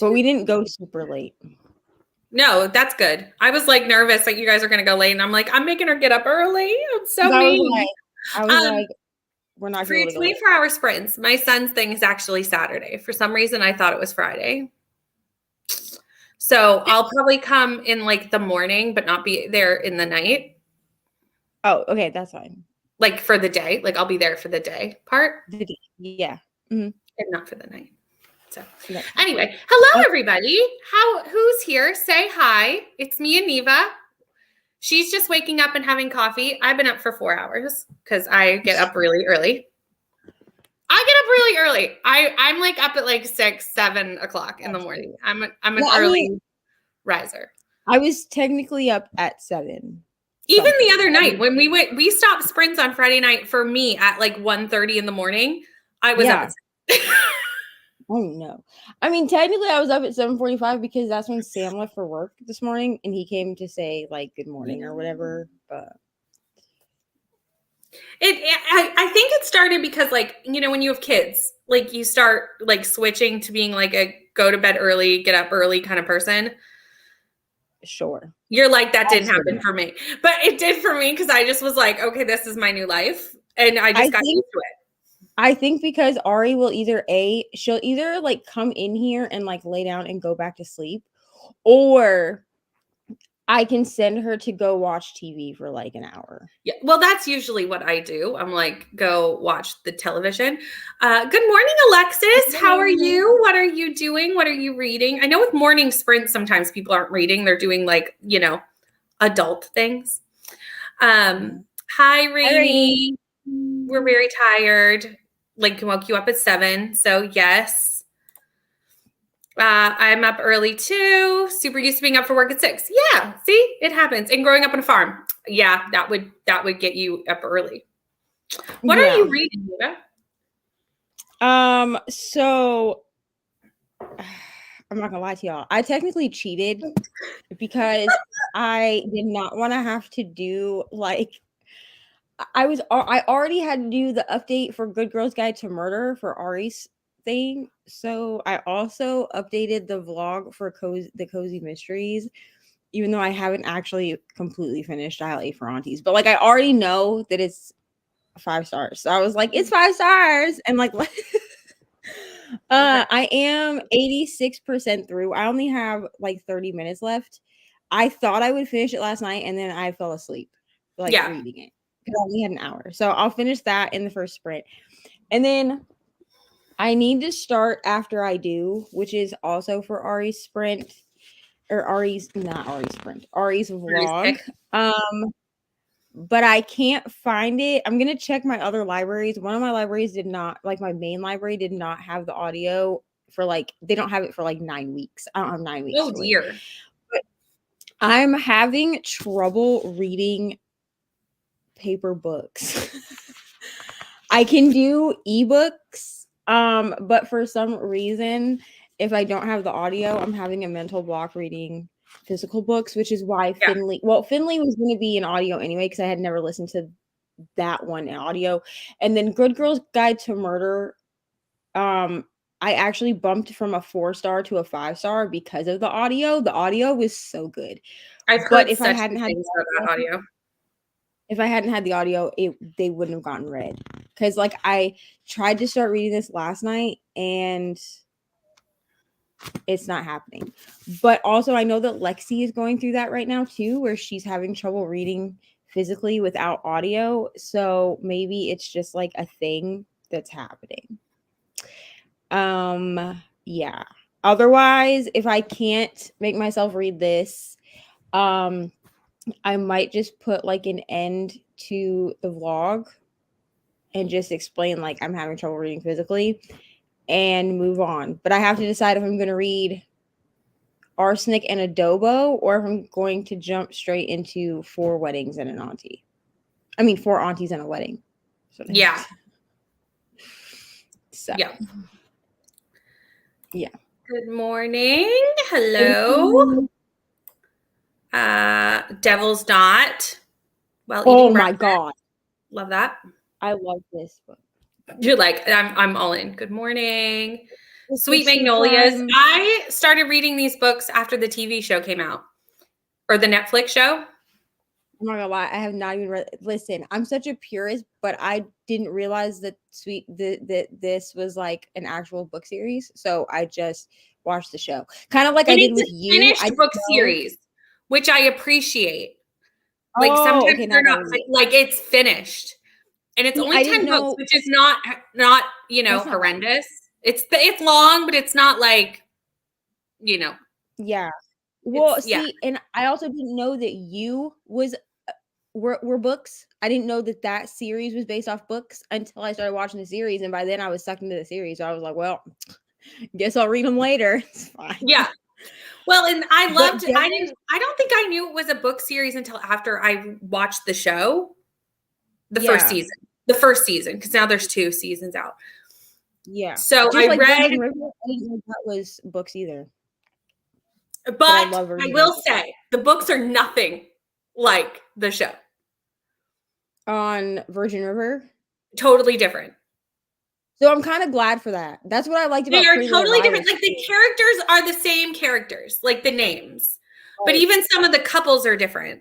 But we didn't go super late. No, that's good. I was like nervous that you guys are going to go late, and I'm like, I'm making her get up early. I'm so mean. I was like, we're not for your 24-hour sprints. My son's thing is actually Saturday. For some reason, I thought it was Friday. So I'll probably come in like the morning, but not be there in the night. Oh, okay, that's fine. Like for the day, like I'll be there for the day part. Yeah, and not for the night. So anyway, hello everybody. Who's here? Say hi. It's me and Neva. She's just waking up and having coffee. I've been up for 4 hours because I get up really early. I'm like up at like 6, 7 o'clock in the morning. I'm an early riser. I was technically up at 7. Even the other night when we stopped sprints on Friday night for me at like 1:30 in the morning. I was up at 6. Oh no. I mean, technically I was up at 7:45 because that's when Sam left for work this morning and he came to say like good morning or whatever. But I think it started because like, you know, when you have kids, like you start like switching to being like a go to bed early, get up early kind of person. Sure. You're like, that didn't happen for me. But it did for me because I just was like, okay, this is my new life. And I just got used to it. I think because Ari will she'll either like come in here and like lay down and go back to sleep, or I can send her to go watch TV for like an hour. Yeah, well, that's usually what I do. I'm like, go watch the television. Good morning, Alexis. How are you? What are you doing? What are you reading? I know with morning sprints, sometimes people aren't reading. They're doing like, you know, adult things. Hi, Rainy. We're very tired. Lincoln woke you up at 7. So yes. I'm up early too. Super used to being up for work at 6. Yeah, see, it happens. And growing up on a farm, yeah, that would get you up early. What are you reading, Neva? So I'm not gonna lie to y'all. I technically cheated because I did not want to have to do like I already had to do the update for Good Girls Guide to Murder for Ari's thing. So I also updated the vlog for the Cozy Mysteries, even though I haven't actually completely finished Dial A for Aunties. But like I already know that it's 5 stars. So I was like, it's 5 stars. And like what? I am 86% through. I only have like 30 minutes left. I thought I would finish it last night and then I fell asleep reading it. Because I only had an hour. So I'll finish that in the first sprint. And then I need to start After I Do, which is also for Ari's sprint. Or Ari's vlog. But I can't find it. I'm gonna check my other libraries. One of my libraries did not, like my main library did not have the audio for like, they don't have it for like 9 weeks. I don't have 9 weeks. Oh dear. But I'm having trouble reading paper books. I can do ebooks, but for some reason, if I don't have the audio, I'm having a mental block reading physical books, which is why Finley was going to be in audio anyway, because I had never listened to that one in audio. And then Good Girls Guide to Murder, I actually bumped from a 4-star to a 5-star because of the audio. The audio was so good. But if I hadn't had that audio, if I hadn't had the audio, they wouldn't have gotten read. Because like I tried to start reading this last night and it's not happening. But also I know that Lexi is going through that right now too, where she's having trouble reading physically without audio. So maybe it's just like a thing that's happening. Yeah. Otherwise, if I can't make myself read this, I might just put like an end to the vlog and just explain like I'm having trouble reading physically and move on. But I have to decide if I'm going to read Arsenic and Adobo or if I'm going to jump straight into 4 Weddings and an Auntie. I mean, 4 Aunties and a Wedding. Yeah. So. Yeah. Good morning. Hello. Devil's Knot. Well, oh my God. Love that. I love this book. You're like, I'm all in. Good morning. It's Sweet a true Magnolias. crime. I started reading these books after the TV show came out or the Netflix show. I'm not gonna lie, I have not even read. Listen, I'm such a purist, but I didn't realize that that this was like an actual book series. So I just watched the show, kind of like I And did it's with a you. finished I book didn't know. series, which I appreciate. Like Oh, sometimes okay, now I they're got not, what you but mean. like it's finished. And it's See, only I didn't 10 books, know. which is not, That's not bad. horrendous. It's long, but it's not like, you know, Yeah. Well, it's yeah. see, and I also didn't know that you was were books. I didn't know that that series was based off books until I started watching the series, and by then I was sucked into the series. So I was like, well, guess I'll read them later. It's fine. Yeah. Well, and I But loved I don't think I knew it was a book series until after I watched the show, the first yeah, season. The first season, because now there's 2 seasons out. yeah. So Just I like read, Virgin River, I didn't know that was books either. but But I love I Virgin will River. say the books are nothing like the show. On Virgin River. Totally different. So I'm kind of glad for that. That's what I liked They about are Pretty Little totally different. Liars. Like the characters are the same characters, like the names. But Right. even some of the couples are different.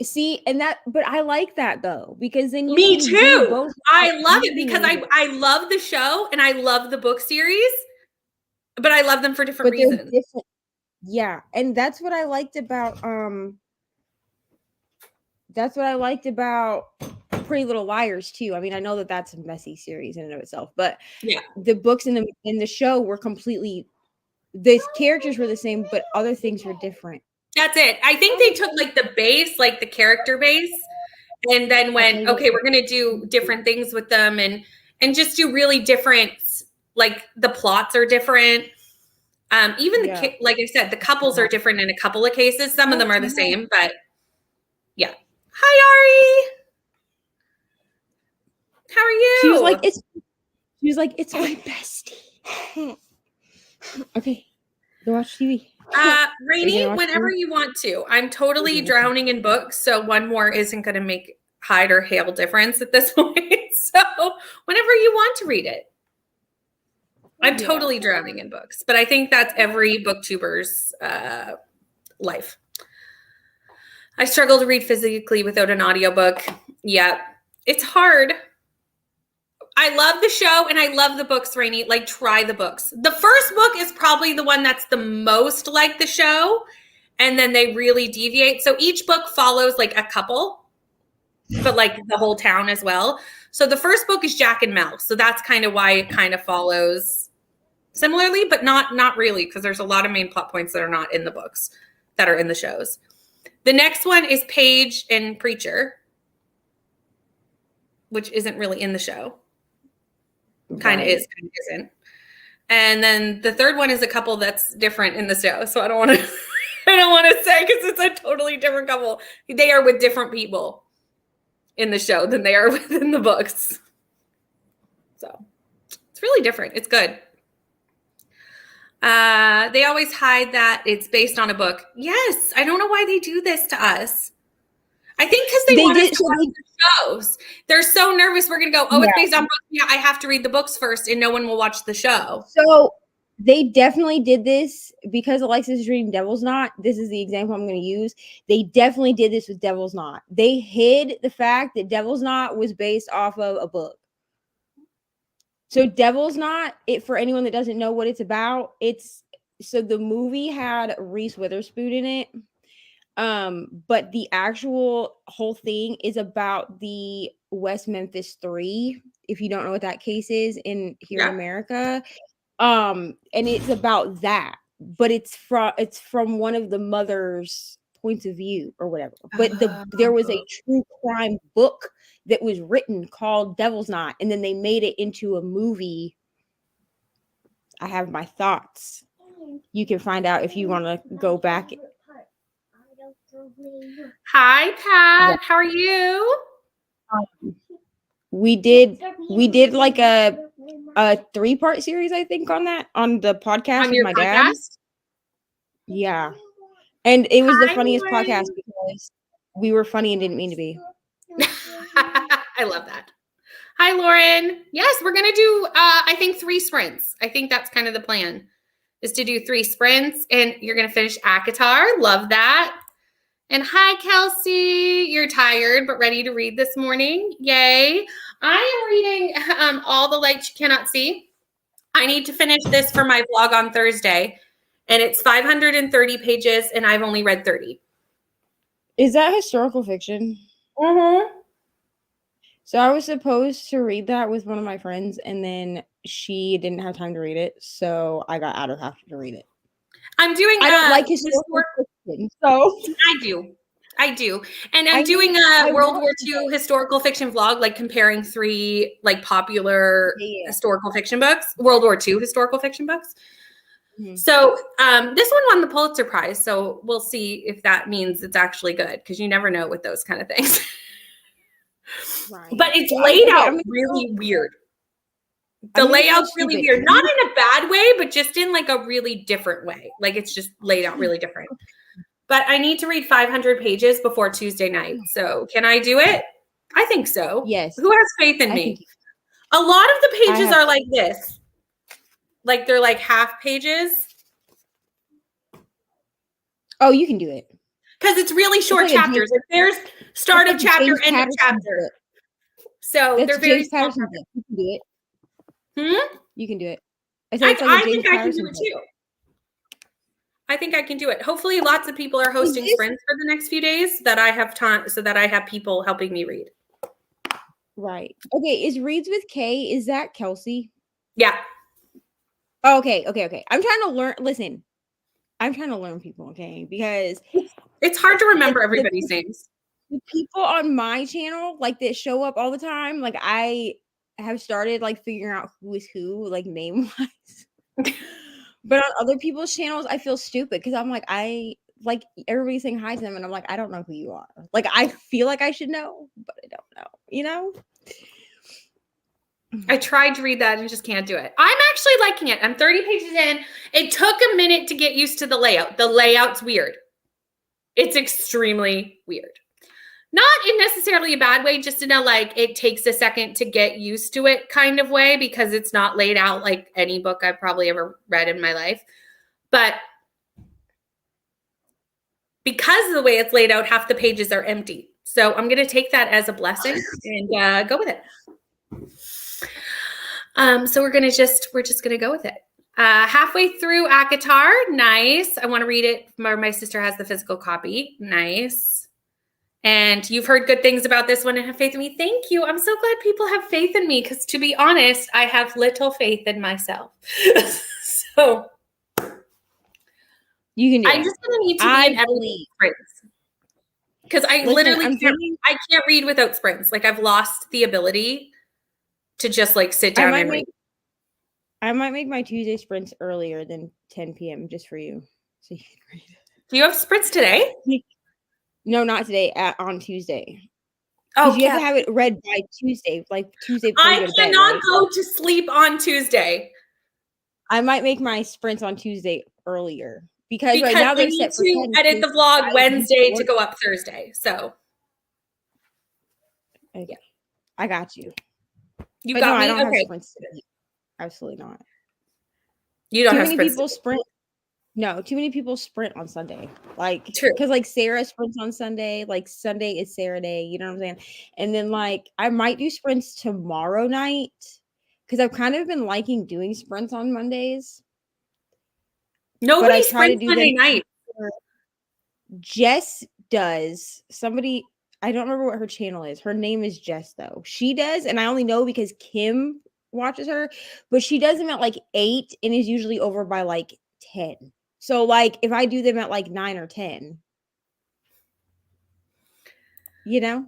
See, and that, but I like that though, because then you Me can do too. both. I love it without because needing I love the show and I love the book series, but I love them for different but they're reasons. different. Yeah, and that's what I liked about that's what I liked about Pretty Little Liars too. I mean, I know that that's a messy series in and of itself, but Yeah. the books in the show were completely, the characters were the same, but other things were different. That's it. I think they took like the base, like the character base, and then went, okay, we're gonna do different things with them and just do really different, like the plots are different. Even like I said, the couples are different in a couple of cases. Some of them are the same, but yeah. Hi, Ari. How are you? She was like, it's my bestie. Okay, go watch TV. Rainy, whenever you want to. I'm totally drowning in books, so one more isn't going to make hide or hail difference at this point. So whenever you want to read it. I'm totally drowning in books, but I think that's every booktuber's life. I struggle to read physically without an audiobook. Yeah, it's hard. I love the show and I love the books, Rainy. Like, try the books. The first book is probably the one that's the most like the show, and then they really deviate. So each book follows like a couple, but like the whole town as well. So the first book is Jack and Mel. So that's kind of why it kind of follows similarly, but not really, because there's a lot of main plot points that are not in the books that are in the shows. The next one is Paige and Preacher, which isn't really in the show. Kind of is, kind of isn't. And then the third one is a couple that's different in the show. So I don't want to say, because it's a totally different couple. They are with different people in the show than they are within the books. So it's really different. It's good. They always hide that it's based on a book. Yes, I don't know why they do this to us. I think because they want us to watch the shows. They're so nervous we're going to go, it's based on books. Yeah, I have to read the books first, and no one will watch the show. So they definitely did this because Alexis is reading Devil's Knot. This is the example I'm going to use. They definitely did this with Devil's Knot. They hid the fact that Devil's Knot was based off of a book. So Devil's Knot, for anyone that doesn't know what it's about, so the movie had Reese Witherspoon in it. But the actual whole thing is about the West Memphis 3, if you don't know what that case is in America. And it's about that, but it's from one of the mother's points of view or whatever. But there was a true crime book that was written called Devil's Knot, and then they made it into a movie. I have my thoughts. You can find out if you want to go back. Hi, Pat. How are you? We did like a 3-part series, I think, on the podcast with my dad. Yeah, and it was the funniest podcast because we were funny and didn't mean to be. I love that. Hi, Lauren. Yes, we're going to do, I think 3 sprints. I think that's kind of the plan, is to do 3 sprints, and you're going to finish ACOTAR. Love that. And hi, Kelsey. You're tired but ready to read this morning. Yay. I am reading All the Lights You Cannot See. I need to finish this for my vlog on Thursday, and it's 530 pages, and I've only read 30. Is that historical fiction? Mm-hmm. So I was supposed to read that with one of my friends, and then she didn't have time to read it, so I got out of having to read it. I'm doing. I don't like historical fiction, so I do, and I'm doing a World War II historical fiction vlog, like comparing 3 like popular historical fiction books, World War II historical fiction books. Mm-hmm. So this one won the Pulitzer Prize, so we'll see if that means it's actually good, because you never know with those kind of things. Right. But it's laid out really weird. The layout's really weird, not in a bad way, but just in like a really different way. Like it's just laid out really different. But I need to read 500 pages before Tuesday night. So can I do it? I think so. Yes. Who has faith in me? A lot of the pages are like this. Like they're like half pages. Oh, you can do it. Because it's really short chapters. Like there's start of chapter, end of chapter. So they're very small. You can do it. You can do it. I think I can do it too. I think I can do it. Hopefully lots of people are hosting sprints for the next few days that I have time, so that I have people helping me read. Right. Okay. Is Reads with K, is that Kelsey? Yeah. Oh, okay. I'm trying to learn. Listen, I'm trying to learn people, okay? Because it's hard to remember everybody's names. The people on my channel, like that show up all the time, like I have started like figuring out who is who, like name-wise. But on other people's channels, I feel stupid because I'm like, everybody's saying hi to them, and I'm like, I don't know who you are. Like, I feel like I should know, but I don't know, you know? I tried to read that and just can't do it. I'm actually liking it. I'm 30 pages in. It took a minute to get used to the layout. The layout's weird. It's extremely weird. Not in necessarily a bad way, just in a like it takes a second to get used to it kind of way, because it's not laid out like any book I've probably ever read in my life. But because of the way it's laid out, half the pages are empty. So I'm going to take that as a blessing and go with it. So we're just going to go with it. Halfway through ACOTAR. Nice. I want to read it. My sister has the physical copy. Nice. And you've heard good things about this one and have faith in me. Thank you. I'm so glad people have faith in me, because to be honest, I have little faith in myself. So you can do I'm just going to need to be in every sprints. Because I can't read without sprints. Like I've lost the ability to just like sit down and read. I might make my Tuesday sprints earlier than 10 p.m. just for you, so you can read it. Do you have sprints today? No, not today. On Tuesday. Oh, you have to have it read by Tuesday, like Tuesday. I cannot go to sleep on Tuesday. I might make my sprints on Tuesday earlier because right now they're set for 10. Edit the vlog Wednesday to go up Thursday. So, okay, I got you. You got me. I don't have sprints today. Absolutely not. You don't have sprints. Too many people sprint. No, too many people sprint on Sunday. Like, true. Because like Sarah sprints on Sunday. Like Sunday is Sarah Day. You know what I'm saying? And then like I might do sprints tomorrow night because I've kind of been liking doing sprints on Mondays. Nobody sprints Monday night. Jess does. Somebody, I don't remember what her channel is. Her name is Jess though. She does, and I only know because Kim watches her. But she does them at like 8 and is usually over by like 10. So, like, if I do them at, like, 9 or 10, you know?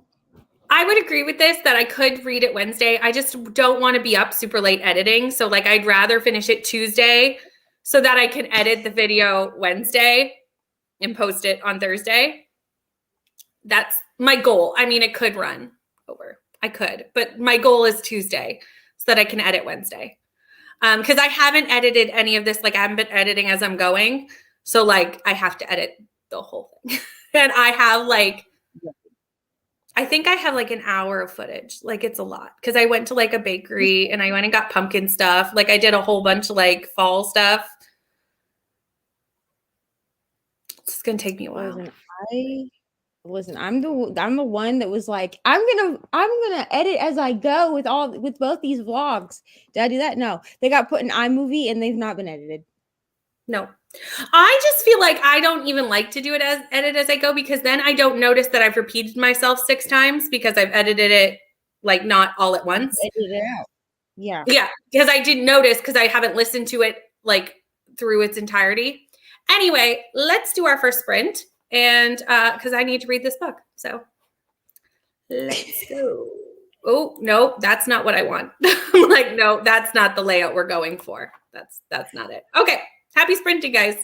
I would agree with this, that I could read it Wednesday. I just don't want to be up super late editing. So, like, I'd rather finish it Tuesday so that I can edit the video Wednesday and post it on Thursday. That's my goal. I mean, it could run over. I could. But my goal is Tuesday so that I can edit Wednesday. Because I haven't edited any of this. Like I haven't been editing as I'm going. So like I have to edit the whole thing. And I have like I think I have like an hour of footage. Like it's a lot because I went to like a bakery and I went and got pumpkin stuff. Like I did a whole bunch of like fall stuff. It's gonna take me a while. Listen, I'm the one that was like, I'm gonna edit as I go with both these vlogs. Did I do that? No. They got put in iMovie and they've not been edited. No. I just feel like I don't even like to do it as edit as I go because then I don't notice that I've repeated myself 6 times because I've edited it like not all at once. Edit it out. Yeah. Yeah, because I didn't notice because I haven't listened to it like through its entirety. Anyway, let's do our first sprint and because I need to read this book. So let's go. Oh, no, that's not what I want. I'm like, no, that's not the layout we're going for. That's not it. Okay. Happy sprinting, guys.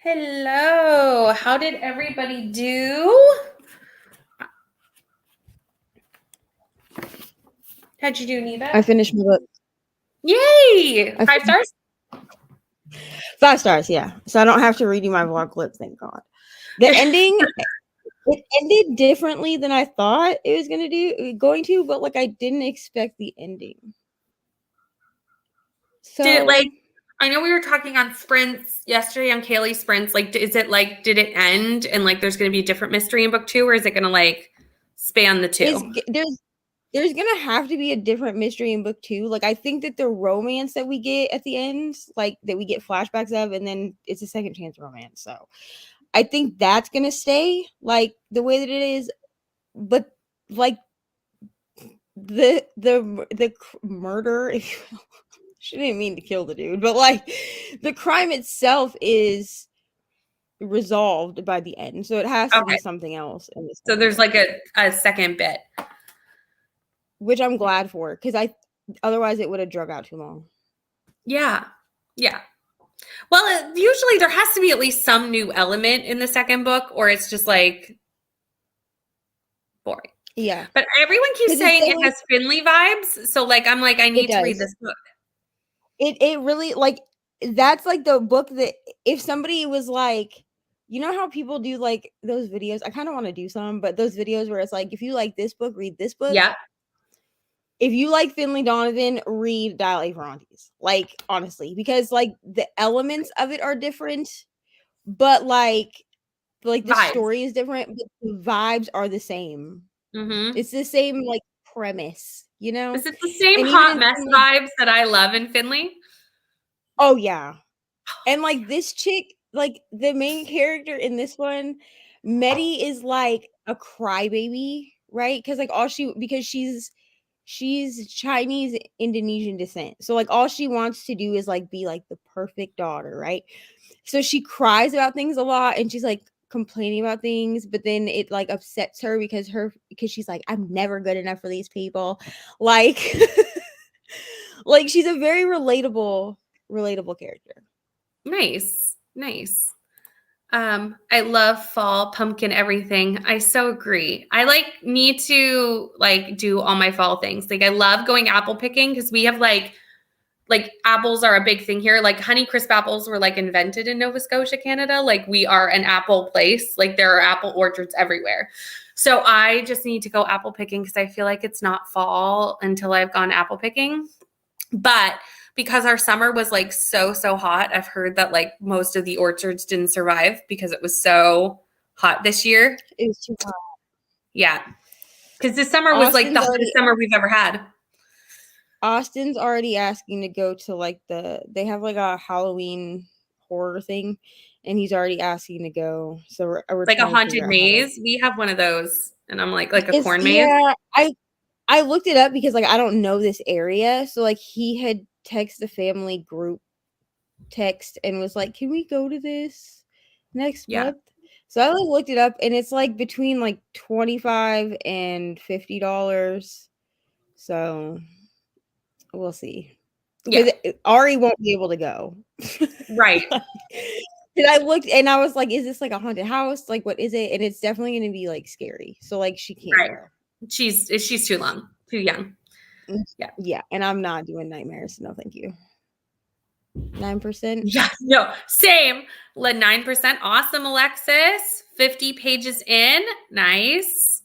Hello. How did everybody do? How'd you do, Neva? I finished my book. Yay! 5 stars? 5 stars, yeah. So I don't have to redo my vlog clip, thank God. The ending, it ended differently than I thought it was going to, but like I didn't expect the ending. So Did it like, I know we were talking on sprints yesterday on Kaylee's sprints. Like, is it like, did it end and like there's going to be a different mystery in book 2, or is it going to like span the 2? there's gonna have to be a different mystery in book 2. Like I think that the romance that we get at the end, like that we get flashbacks of, and then it's a second chance romance. So I think that's gonna stay like the way that it is, but like the murder, if you will, she didn't mean to kill the dude, but like the crime itself is resolved by the end, so it has to be something else in this. So there's like a second bit, which I'm glad for, because otherwise it would have drug out too long. Yeah. Well, usually there has to be at least some new element in the second book, or it's just like boring. Yeah. But everyone keeps saying it has Finley vibes. So like, I'm like, I need to read this book. It really, like, that's like the book that if somebody was like, you know how people do like those videos, I kind of want to do some, but those videos where it's like, if you like this book, read this book. Yeah. If you like Finley Donovan, read Dial A Ferrantes. Like, honestly, because like the elements of it are different, but like the story is different, but the vibes are the same. Mm-hmm. It's the same like premise, you know? Is it the same hot mess vibes that I love in Finley? Oh yeah. And like this chick, like the main character in this one, Medi is like a crybaby, right? Because like because she's Chinese Indonesian descent. So like all she wants to do is like be like the perfect daughter, right? So she cries about things a lot and she's like complaining about things, but then it like upsets her because she's like, I'm never good enough for these people. Like like she's a very relatable character. Nice. I love fall pumpkin everything. I so agree. I like need to like do all my fall things. Like I love going apple picking because we have like apples are a big thing here. Like Honeycrisp apples were like invented in Nova Scotia, Canada. Like we are an apple place. Like there are apple orchards everywhere. So I just need to go apple picking because I feel like it's not fall until I've gone apple picking. But because our summer was like so hot, I've heard that like most of the orchards didn't survive because it was so hot this year. It was too hot. Yeah. Because this summer was like the hottest summer we've ever had. Austin's already asking to go to like they have like a Halloween horror thing, and he's already asking to go. So we're like a haunted maze. We have one of those, and I'm like a corn maze. Yeah, I looked it up because like I don't know this area, so like he had texted the family group text and was like, "Can we go to this next month?" So I like looked it up, and it's like between like $25 and $50. So we'll see. Yeah, Ari won't be able to go. Right. And I looked and I was like, is this like a haunted house? Like, what is it? And it's definitely going to be like scary. So like she can't go. She's too young. Yeah. And I'm not doing nightmares. No, thank you. 9%. Yeah, no, same. 9%. Awesome, Alexis. 50 pages in. Nice.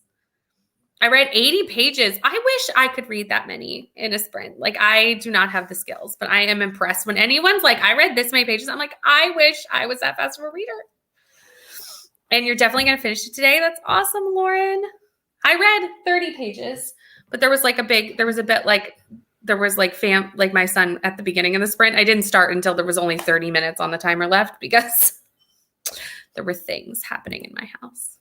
I read 80 pages. I wish I could read that many in a sprint. Like I do not have the skills, but I am impressed when anyone's like, I read this many pages. I'm like, I wish I was that fast of a reader. And you're definitely going to finish it today. That's awesome, Lauren. I read 30 pages, but there was like my son at the beginning of the sprint. I didn't start until there was only 30 minutes on the timer left because there were things happening in my house.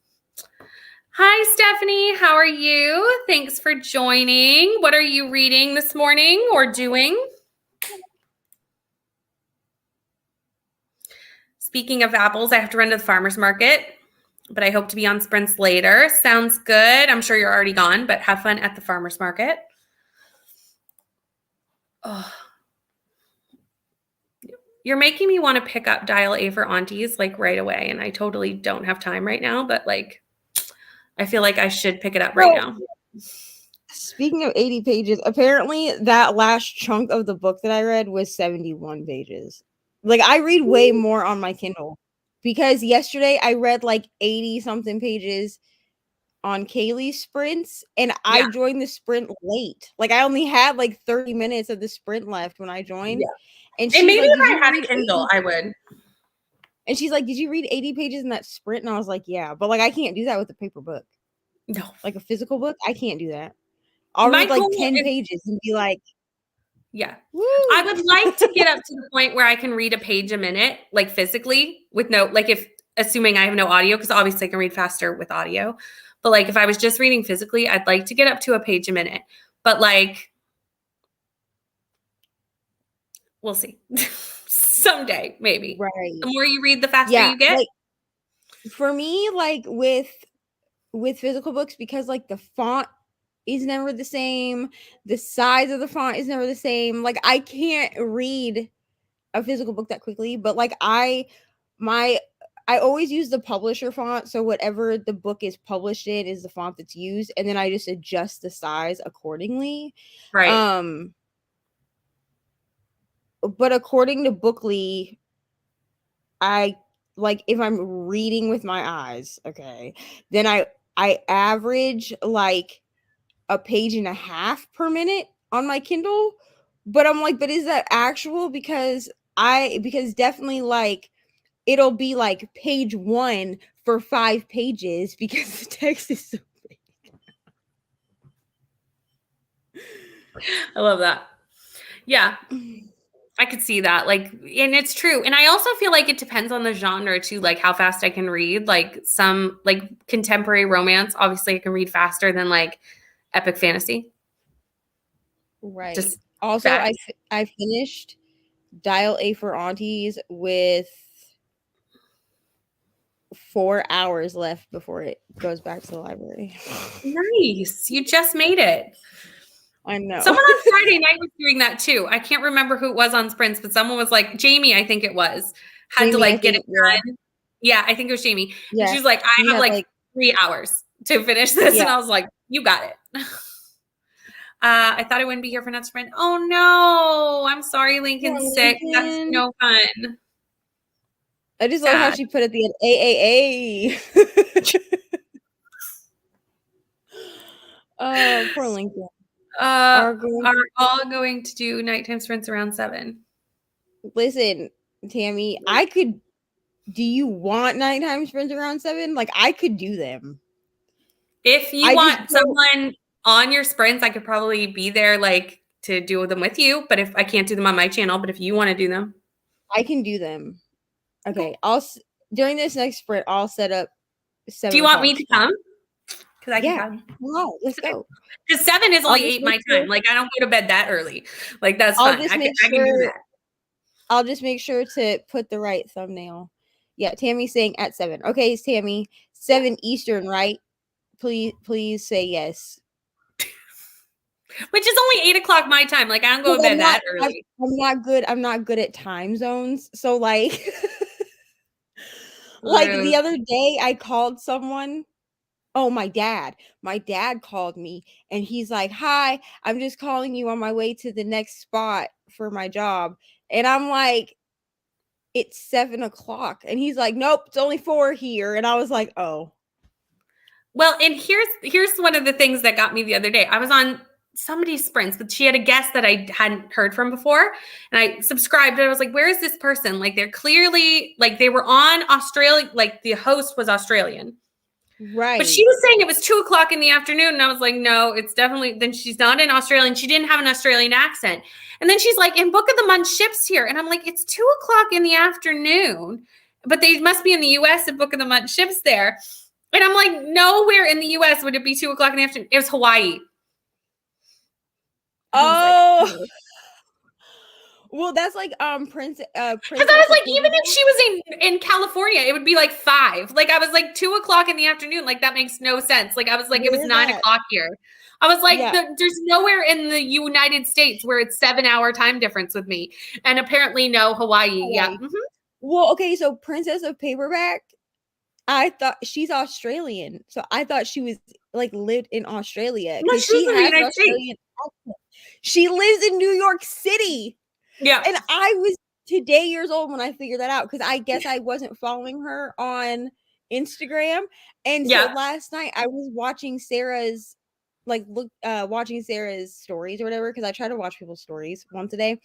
Hi, Stephanie. How are you? Thanks for joining. What are you reading this morning or doing? Speaking of apples, I have to run to the farmer's market, but I hope to be on sprints later. Sounds good. I'm sure you're already gone, but have fun at the farmer's market. Oh. You're making me want to pick up Dial A for Aunties like right away. And I totally don't have time right now, but like, I feel like I should pick it up right now. Speaking of 80 pages, apparently that last chunk of the book that I read was 71 pages. Like, I read way more on my Kindle because yesterday I read like 80 something pages on Kaylee's sprints, and I joined the sprint late. Like, I only had like 30 minutes of the sprint left when I joined. And she's maybe like, if I had a Kindle, I would. And she's like, did you read 80 pages in that sprint? And I was like, yeah, but like, I can't do that with a paper book. No. Like a physical book, I can't do that. I'll read like 10 pages and be like, yeah. woo. I would like to get up to the point where I can read a page a minute, like physically, with no, like if, assuming I have no audio, because obviously I can read faster with audio. But like if I was just reading physically, I'd like to get up to a page a minute. But like, we'll see. Someday, maybe. Right. The more you read, the faster you get. Like, for me, like with physical books, because like the font is never the same, the size of the font is never the same. Like, I can't read a physical book that quickly, but like I always use the publisher font, so whatever the book is published in is the font that's used, and then I just adjust the size accordingly. Right. But according to Bookly, I like, if I'm reading with my eyes, okay, then I average like a page and a half per minute on my Kindle. But I'm like, but is that actual? Because definitely like it'll be like page 1 for 5 pages because the text is so big. I love that. Yeah. I could see that. Like, and it's true. And I also feel like it depends on the genre too, like how fast I can read. Like some like contemporary romance, obviously I can read faster than like epic fantasy. Right. Just also, I finished Dial A for Aunties with 4 hours left before it goes back to the library. Nice. You just made it. I know. Someone on Friday night was doing that too. I can't remember who it was on Sprints, but someone was like, Jamie, I think it was, had Jamie, to like get it done. Yeah, I think it was Jamie. Yeah. And she's like, I have like 3 hours to finish this. Yeah. And I was like, you got it. I thought I wouldn't be here for next sprint. Oh no, I'm sorry, Lincoln's sick. That's no fun. I just love how she put at the end, AAA. Oh, poor Lincoln. Are all going to do nighttime sprints around 7? Listen, Tammy, do you want nighttime sprints around 7? Like, I could do them. If you want someone on your sprints, I could probably be there like to do them with you, but if I can't do them on my channel, but if you want to do them, I can do them. Okay, during this next sprint, I'll set up 7. Do you want me to come? Because I can come. No, let's go. Because 7 is only 8 my time. Like, I don't go to bed that early. Like, that's fine. I can do that. I'll just make sure to put the right thumbnail. Yeah, Tammy's saying at 7. Okay, Tammy, 7 Eastern, right? Please say yes. Which is only 8 o'clock my time. Like, I don't go to bed that early. I'm not good at time zones. So like, like the other day I called someone. Oh, my dad called me and he's like, hi, I'm just calling you on my way to the next spot for my job. And I'm like, it's 7 o'clock. And he's like, nope, it's only 4 here. And I was like, oh. Well, and here's one of the things that got me the other day. I was on somebody's sprints, but she had a guest that I hadn't heard from before. And I subscribed and I was like, where is this person? Like, they're clearly like they were on Australia. Like the host was Australian. Right. But she was saying it was 2 o'clock in the afternoon. And I was like, no, it's definitely, then she's not an Australian. She didn't have an Australian accent. And then she's like, in Book of the Month ships here. And I'm like, it's 2 o'clock in the afternoon, but they must be in the US if Book of the Month ships there. And I'm like, nowhere in the US would it be 2 o'clock in the afternoon. It was Hawaii. Oh, Well, that's like Because Princess I was of like, even Paperback. if she was in California, it would be like 5. Like I was like 2 o'clock in the afternoon. Like that makes no sense. Like I was like, it was Where's 9 that? o'clock here. I was like, Yeah. there's nowhere in the United States where it's 7-hour time difference with me, and apparently no Hawaii. Yeah. Hawaii. Well, okay, so Princess of Paperback, I thought she's Australian, so I thought she was like lived in Australia No, because she was she in the has an United States. Australian accent. She lives in New York City, Yeah. and I was today years old when I figured that out because I guess I wasn't following her on Instagram, and so Yeah. last night I was watching Sarah's watching Sarah's stories or whatever because I try to watch people's stories once a day,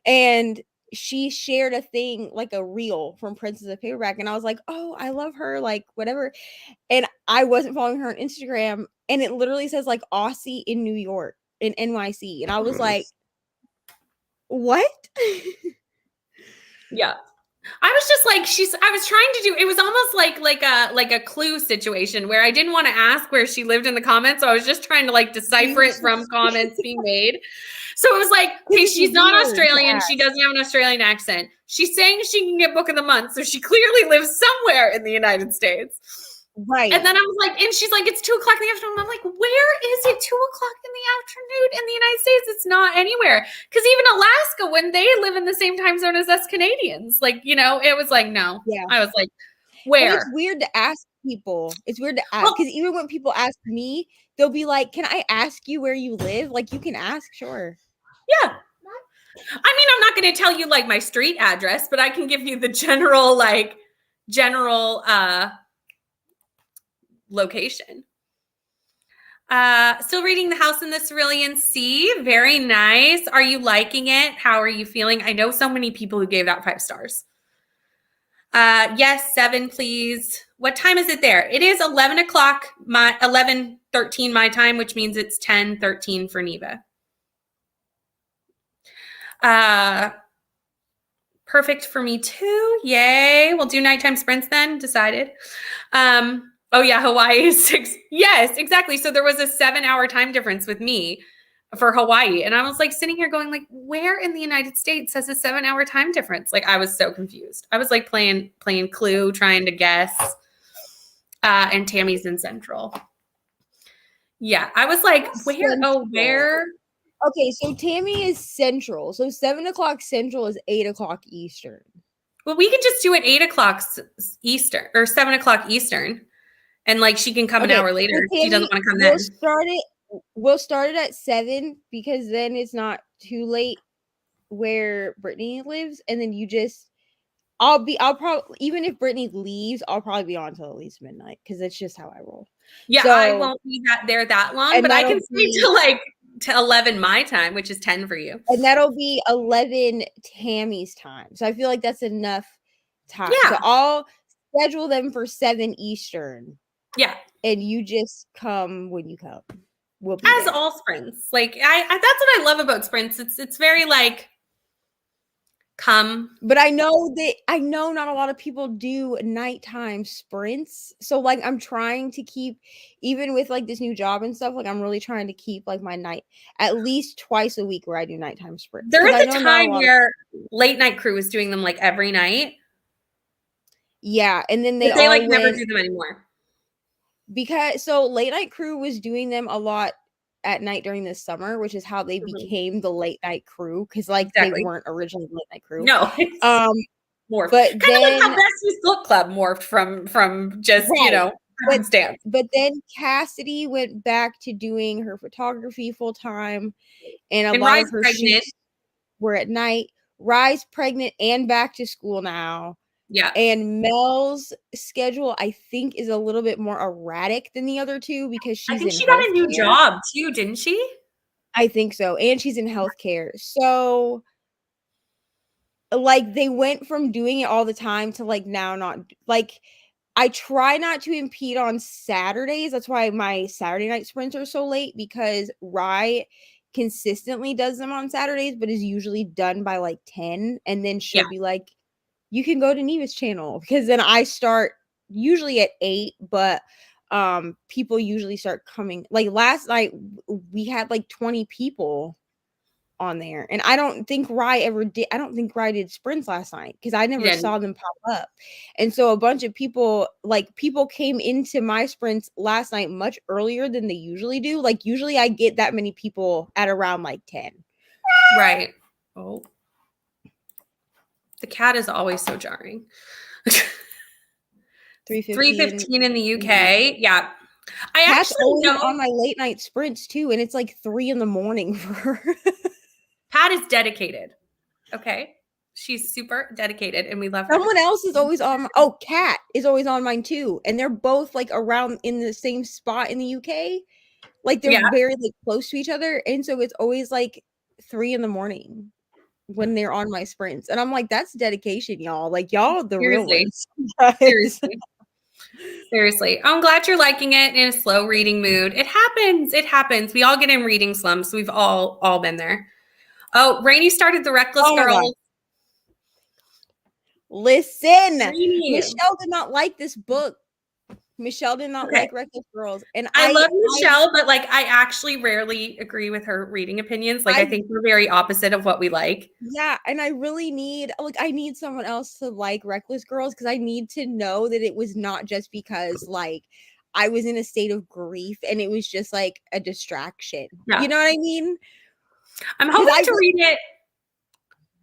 and she shared a thing like a reel from Princess of Paperback, and I was like, oh, I love her, like whatever. And I wasn't following her on Instagram, and it literally says like Aussie in New York in NYC, and I was like, what? Yeah. I was just like, I was trying to do, it was almost like a clue situation where I didn't want to ask where she lived in the comments. So I was just trying to like decipher it from comments being made. So it was like, okay, she's not Australian. She doesn't have an Australian accent. She's saying she can get book of the month. So she clearly lives somewhere in the United States. Right. And then I was like, and she's like, it's 2 o'clock in the afternoon. I'm like, where is it 2 o'clock in the afternoon in the United States? It's not anywhere. Because even Alaska, when they live in the same time zone as us Canadians, like, you know, it was like, no. Yeah. I was like, where? Well, it's weird to ask people. It's weird to ask because even when people ask me, they'll be like, can I ask you where you live? Like, you can ask, sure. Yeah. I mean, I'm not going to tell you like my street address, but I can give you the general location. Still reading The House in the Cerulean Sea. Very nice. Are you liking it? How are you feeling? I know so many people who gave that 5 stars. Yes, 7, please. What time is it there? It is 11 o'clock, 11:13 my time, which means it's 10:13 for Neva. Perfect for me too. Yay. We'll do nighttime sprints then. Decided. Oh yeah, Hawaii is 6. Yes, exactly. So there was a 7-hour time difference with me for Hawaii. And I was like sitting here going like, where in the United States has a 7-hour time difference? Like I was so confused. I was like playing Clue, trying to guess. And Tammy's in Central. Yeah. I was like, where? Central. Oh, where? Okay, so Tammy is Central. So 7 o'clock Central is 8 o'clock Eastern. Well, we can just do it 8 o'clock Eastern or 7 o'clock Eastern. And like she can come an hour later. So Tammy, she doesn't want to come then. We'll start it at 7 because then it's not too late where Brittany lives. And then I'll probably, even if Brittany leaves, I'll probably be on till at least midnight because that's just how I roll. Yeah, so, I won't be there that long, but I can stay to 11 my time, which is 10 for you. And that'll be 11 Tammy's time. So I feel like that's enough time. Yeah. So I'll schedule them for 7 Eastern. Yeah. And you just come when you come. We'll be as there. All sprints. Like I that's what I love about sprints. It's very like come. But I know not a lot of people do nighttime sprints. So like I'm trying to keep, even with like this new job and stuff, like I'm really trying to keep like my night at least twice a week where I do nighttime sprints. There was a time where Late Night Crew was doing them like every night. Yeah, and then they like never do them anymore. Because so Late Night Crew was doing them a lot at night during the summer, which is how they became the Late Night Crew, because like they weren't originally Late Night Crew. No, morphed. But kind of like how Bessie's Book Club morphed from just happenstance. But then Cassidy went back to doing her photography full time, and a lot of her shoots were at night. Rye's pregnant and back to school now. Yeah. And Mel's schedule, I think, is a little bit more erratic than the other two because she got a new job too, didn't she? I think so. And she's in healthcare. So like they went from doing it all the time to like now not, like I try not to impede on Saturdays. That's why my Saturday night sprints are so late, because Rye consistently does them on Saturdays, but is usually done by like 10. And then she'll be like, you can go to Neva's channel, because then I start usually at 8, but people usually start coming. Like last night we had like 20 people on there. And I don't think Rye ever did. I don't think Rye did sprints last night because I never saw them pop up. And so a bunch of people, like people came into my sprints last night much earlier than they usually do. Like usually I get that many people at around like 10. Right. Oh. The cat is always so jarring. 3:15 in the UK. Yeah. I Pat's actually know on my late night sprints too, and it's like 3 a.m. for her. Pat is dedicated. Okay. She's super dedicated and we love her. Someone else is always on. Oh, Kat is always on mine too. And they're both like around in the same spot in the UK. Like they're very like close to each other. And so it's always like 3 a.m. when they're on my sprints. And I'm like, that's dedication, y'all. Like y'all the real ones. Seriously. Seriously. I'm glad you're liking it in a slow reading mood. It happens. It happens. We all get in reading slumps. We've all been there. Oh, Rainey started the Reckless Girls. Listen, Michelle did not like this book. Michelle did not like Reckless Girls. And I love Michelle, but like I actually rarely agree with her reading opinions. Like I think we're very opposite of what we like. Yeah, and I really need I need someone else to like Reckless Girls because I need to know that it was not just because like I was in a state of grief and it was just like a distraction. Yeah. You know what I mean? I'm hoping to read it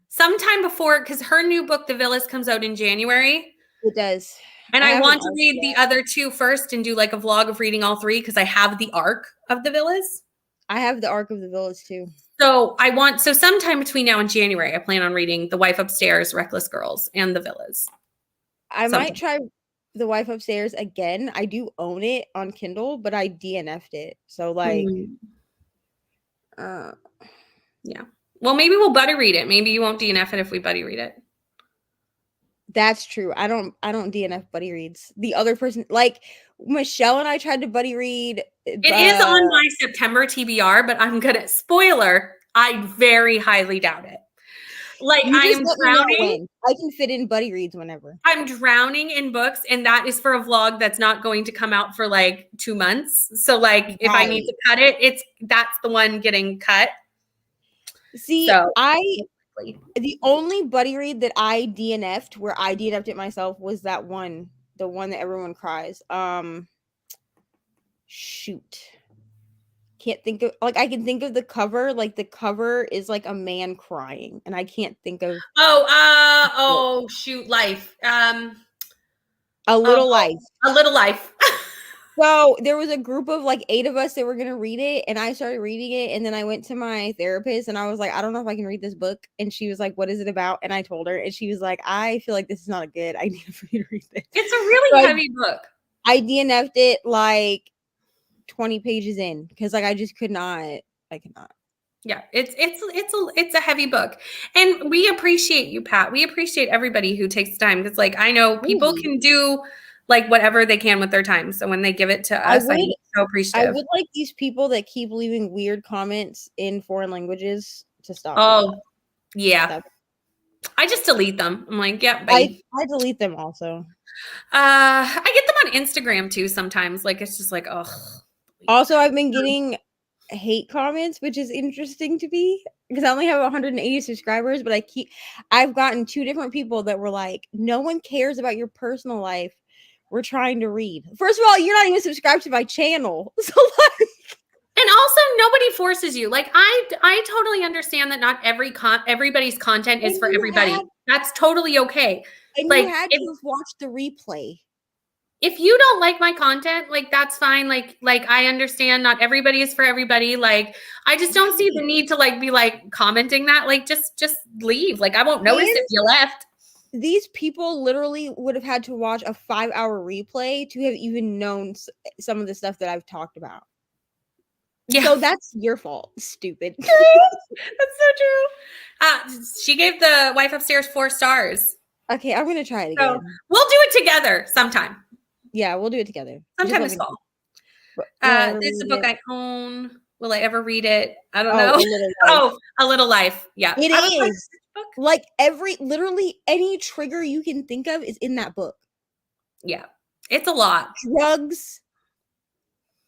sometime before because her new book, The Villas, comes out in January. It does. And I want to read the other two first and do like a vlog of reading all three because I have the arc of The Villas. I have the arc of The Villas too. So sometime between now and January, I plan on reading The Wife Upstairs, Reckless Girls, and The Villas. I might try The Wife Upstairs again. I do own it on Kindle, but I DNF'd it. So like, yeah. Well, maybe we'll buddy read it. Maybe you won't DNF it if we buddy read it. That's true. I don't DNF buddy reads. The other person, like Michelle and I tried to buddy read. It is on my September TBR, but I'm gonna spoiler. I very highly doubt it. Like I am drowning. I can fit in buddy reads whenever. I'm drowning in books, and that is for a vlog that's not going to come out for like 2 months. So like if I need to cut it, that's the one getting cut. See, the only buddy read that I DNF'd where I DNF'd it myself was that one, the one that everyone cries. Shoot. Can't think of I can think of the cover. Like the cover is like a man crying, and I can't think of Life. A Little Life. A Little Life. So there was a group of like 8 of us that were gonna read it, and I started reading it, and then I went to my therapist and I was like, I don't know if I can read this book. And she was like, what is it about? And I told her, and she was like, I feel like this is not a good idea for you to read this. It's a really heavy book. I DNF'd it like 20 pages in because like I cannot. Yeah, it's a heavy book. And we appreciate you, Pat. We appreciate everybody who takes time because like I know people can do like whatever they can with their time. So when they give it to us, I'm so appreciative. I would like these people that keep leaving weird comments in foreign languages to stop. Oh, yeah. I just delete them. I'm like, yeah, bye. I delete them also. I get them on Instagram too sometimes. Like it's just like, oh. Also, I've been getting hate comments, which is interesting to me because I only have 180 subscribers, but I've gotten 2 different people that were like, no one cares about your personal life. We're trying to read. First of all, you're not even subscribed to my channel. So like, and also nobody forces you. Like I totally understand that not everybody's content is for everybody. That's totally okay. And like, you had to watch the replay. If you don't like my content, like that's fine. Like I understand not everybody is for everybody. Like I just don't see the need to like be like commenting that. Like just leave. Like I won't notice if you left. These people literally would have had to watch a 5-hour replay to have even known some of the stuff that I've talked about. Yeah. So that's your fault, stupid. That's so true. She gave The Wife Upstairs 4 stars. Okay, I'm going to try it again. So we'll do it together sometime. Yeah, we'll do it together. Sometime this fall. This is a book I own. Will I ever read it? I don't know. A Little Life. Yeah. It is. Like literally any trigger you can think of is in that book. Yeah. It's a lot. Drugs,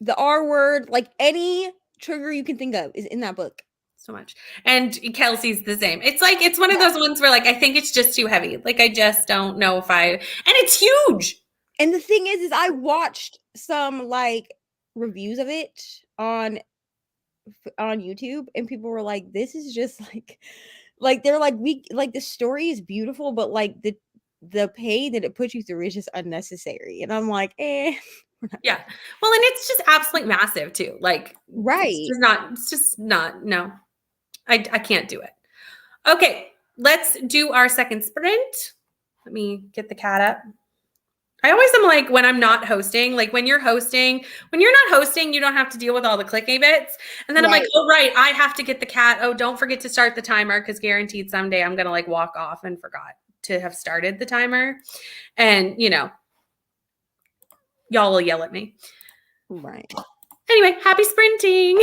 the R word, like any trigger you can think of is in that book. so much. And Kelsey's the same. It's like, it's one of those ones where like, I think it's just too heavy. Like, I just don't know if and it's huge. And the thing is I watched some like reviews of it on YouTube, and people were like, this is just like they're like, we like the story is beautiful, but like the pain that it puts you through is just unnecessary. And I'm like, Yeah. Well, and it's just absolutely massive too. Like, right. it's just not, no. I can't do it. Okay, let's do our second sprint. Let me get the cat up. I always am like, when I'm not hosting, like when you're not hosting, you don't have to deal with all the clicking bits. And then I'm like, oh, right, I have to get the cat. Oh, don't forget to start the timer, because guaranteed someday I'm going to like walk off and forgot to have started the timer. And, y'all will yell at me. Right. Anyway, happy sprinting.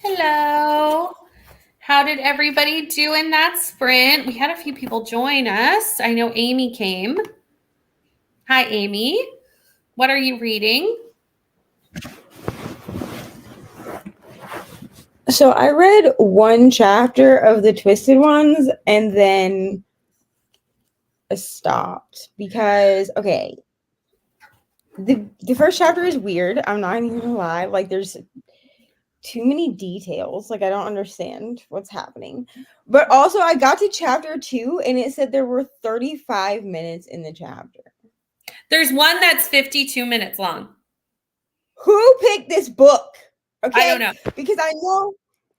Hello. How did everybody do in that sprint? We had a few people join us. I know Amy came. Hi, Amy. What are you reading? So I read one chapter of the Twisted Ones and then stopped because the first chapter is weird. I'm not even gonna lie. Like there's too many details. Like I don't understand what's happening. But also I got to chapter 2 and it said there were 35 minutes in the chapter. There's one that's 52 minutes long. Who picked this book? Okay. I don't know. Because I know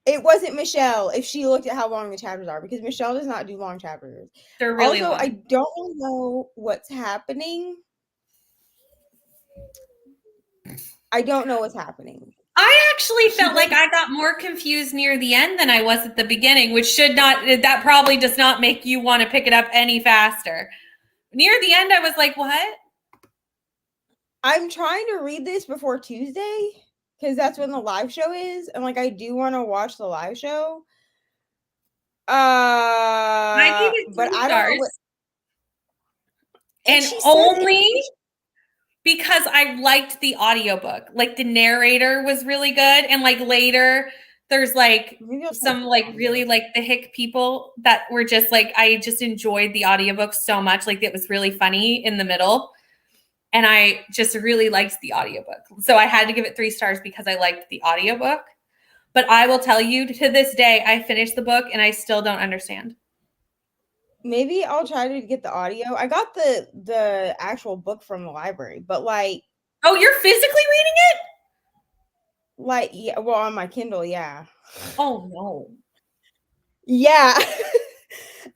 it wasn't Michelle if she looked at how long the chapters are, because Michelle does not do long chapters. They're really also, long. I don't know what's happening. I don't know what's happening. I actually felt like I got more confused near the end than I was at the beginning, which that probably does not make you want to pick it up any faster. Near the end, I was like, what? I'm trying to read this before Tuesday because that's when the live show is. And like, I do want to watch the live show. I gave it 3 but I don't stars. know what, and only because I liked the audiobook. Like the narrator was really good. And like later there's like some like really like the hick people that were just like, I just enjoyed the audiobook so much. Like it was really funny in the middle. And I just really liked the audiobook. So I had to give it 3 stars because I liked the audiobook. But I will tell you, to this day, I finished the book and I still don't understand. Maybe I'll try to get the audio. I got the actual book from the library, but like, oh, you're physically reading it? Like, yeah, well, on my Kindle, yeah. Oh no. Yeah.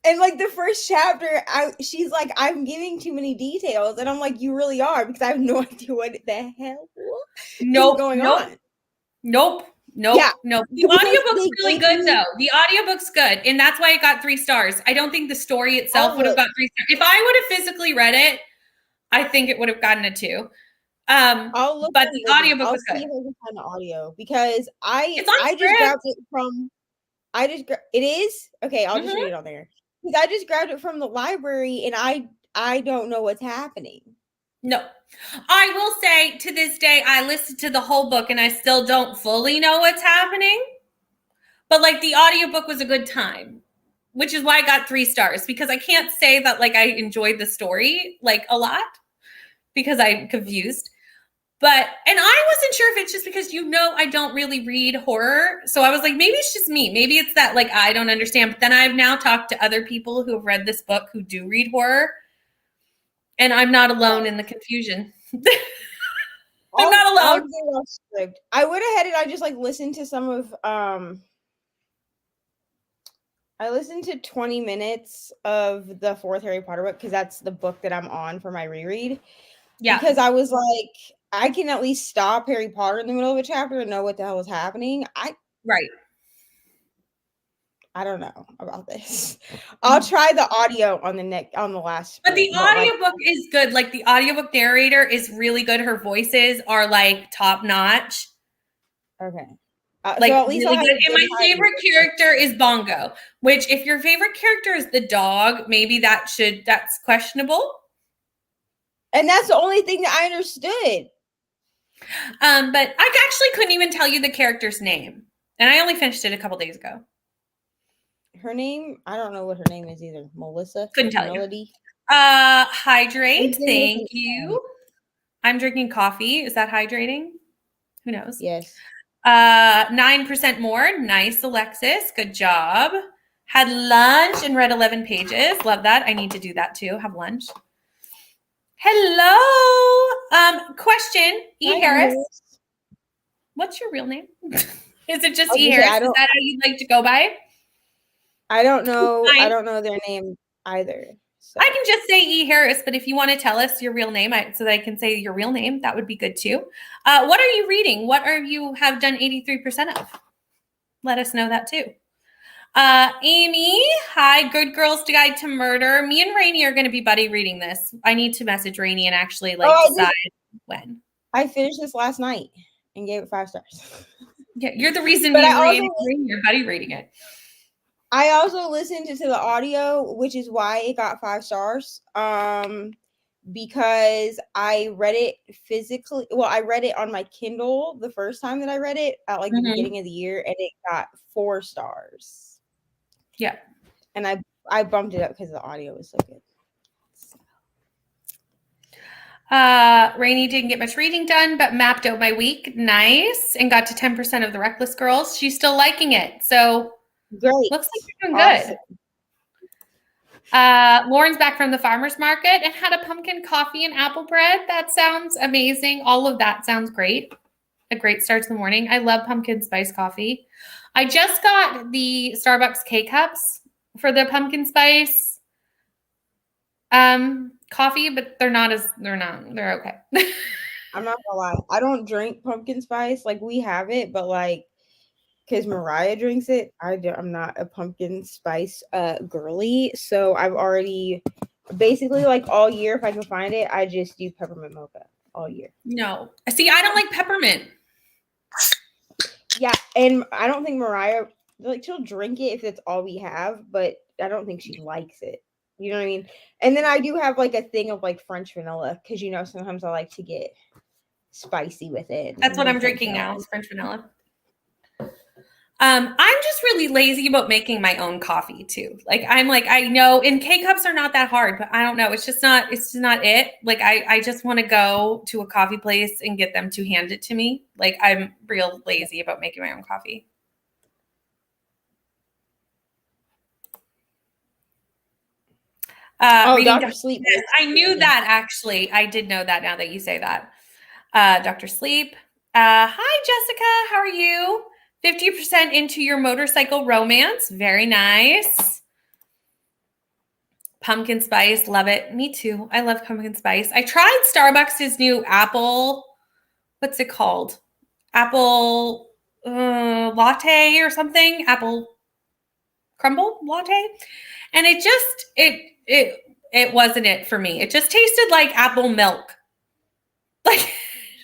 And like the first chapter, she's like, I'm giving too many details, and I'm like, you really are, because I have no idea what the hell is going on. Nope. Yeah. No. The audiobook's really good though. The audiobook's good. And that's why it got 3 stars. I don't think the story itself would have got 3 stars. If I would have physically read it, I think it would have gotten a 2. I'll look, but the audiobook was good. See if I can find the audio because I just grabbed it from. It is okay. I'll just read it on there because I just grabbed it from the library and I don't know what's happening. No, I will say to this day, I listened to the whole book and I still don't fully know what's happening. But like the audiobook was a good time, which is why I got 3 stars, because I can't say that like I enjoyed the story like a lot because I'm confused. And I wasn't sure if it's just because, I don't really read horror. So I was like, maybe it's just me. Maybe it's that like I don't understand. But then I've now talked to other people who have read this book who do read horror. And I'm not alone in the confusion. I'm not alone. I went ahead and I just like listened to some of I listened to 20 minutes of the 4th Harry Potter book because that's the book that I'm on for my reread. Yeah. Because I was like, I can at least stop Harry Potter in the middle of a chapter and know what the hell is happening. I don't know about this. I'll try the audio on the last. But the audiobook is good. Like the audiobook narrator is really good. Her voices are like top notch. Okay. Like so at least really good. And my favorite character is Bongo, which if your favorite character is the dog, maybe that's questionable. And that's the only thing that I understood. But I actually couldn't even tell you the character's name. And I only finished it a couple days ago. Her name, I don't know what her name is either. Melissa? Couldn't tell you. Hydrate. Thank you. I'm drinking coffee. Is that hydrating? Who knows? Yes. 9% more. Nice, Alexis. Good job. Had lunch and read 11 pages. Love that. I need to do that too. Have lunch. Hello. Question. E. Harris. What's your real name? Is it just E. Harris? Is that how you'd like to go by? I don't know. I don't know their name either. So. I can just say E. Harris, but if you want to tell us your real name so that I can say your real name, that would be good too. What are you reading? What are you have done 83% of? Let us know that too. Amy, hi, Good Girls Guide to Murder. Me and Rainey are going to be buddy reading this. I need to message Rainey and actually decide when. I finished this last night and gave it 5 stars. Yeah, you're the reason But me and your buddy reading it. I also listened to the audio, which is why it got 5 stars. Because I read it physically. Well, I read it on my Kindle the first time that I read it at like the beginning of the year, and it got 4 stars. Yeah. And I bumped it up because the audio was so good. Rainy didn't get much reading done, but mapped out my week. Nice. And got to 10% of the Reckless Girls. She's still liking it. So great. Looks like you're doing awesome. good. Lauren's back from the farmer's market and had a pumpkin coffee and apple bread. That sounds amazing. All of that sounds great. A great start to the morning. I love pumpkin spice coffee. I just got the Starbucks K-Cups for the pumpkin spice coffee, but they're okay. I'm not gonna lie. I don't drink pumpkin spice. Like, we have it, but like, because Mariah drinks it, I'm not a pumpkin spice girly. So I've already basically, like, all year, if I can find it, I just do peppermint mocha all year. No. See, I don't like peppermint. Yeah, and I don't think Mariah, like, she'll drink it if that's all we have, but I don't think she likes it. You know what I mean? And then I do have like a thing of like French vanilla, because sometimes I like to get spicy with it. That's what I'm drinking now, is French vanilla. I'm just really lazy about making my own coffee too. Like, I know, and K-Cups are not that hard, but I don't know. It's just not it. Like, I just want to go to a coffee place and get them to hand it to me. Like, I'm real lazy about making my own coffee. Dr. Sleep. I knew that, actually. I did know that now that you say that. Dr. Sleep. Hi, Jessica. How are you? 50% into your motorcycle romance. Very nice. Pumpkin spice. Love it. Me too. I love pumpkin spice. I tried Starbucks' new apple. What's it called? Apple latte or something. Apple crumble latte. And it just, it wasn't it for me. It just tasted like apple milk. Like,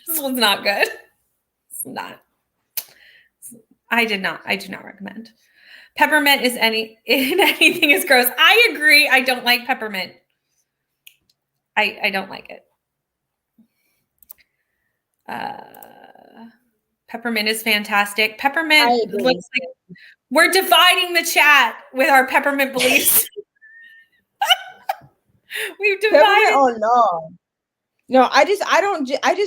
this was not good. It's not. I do not recommend. Peppermint is anything is gross. I agree. I don't like peppermint. I don't like it. Peppermint is fantastic. Peppermint looks like we're dividing the chat with our peppermint beliefs. We've divided. Oh no. No, I just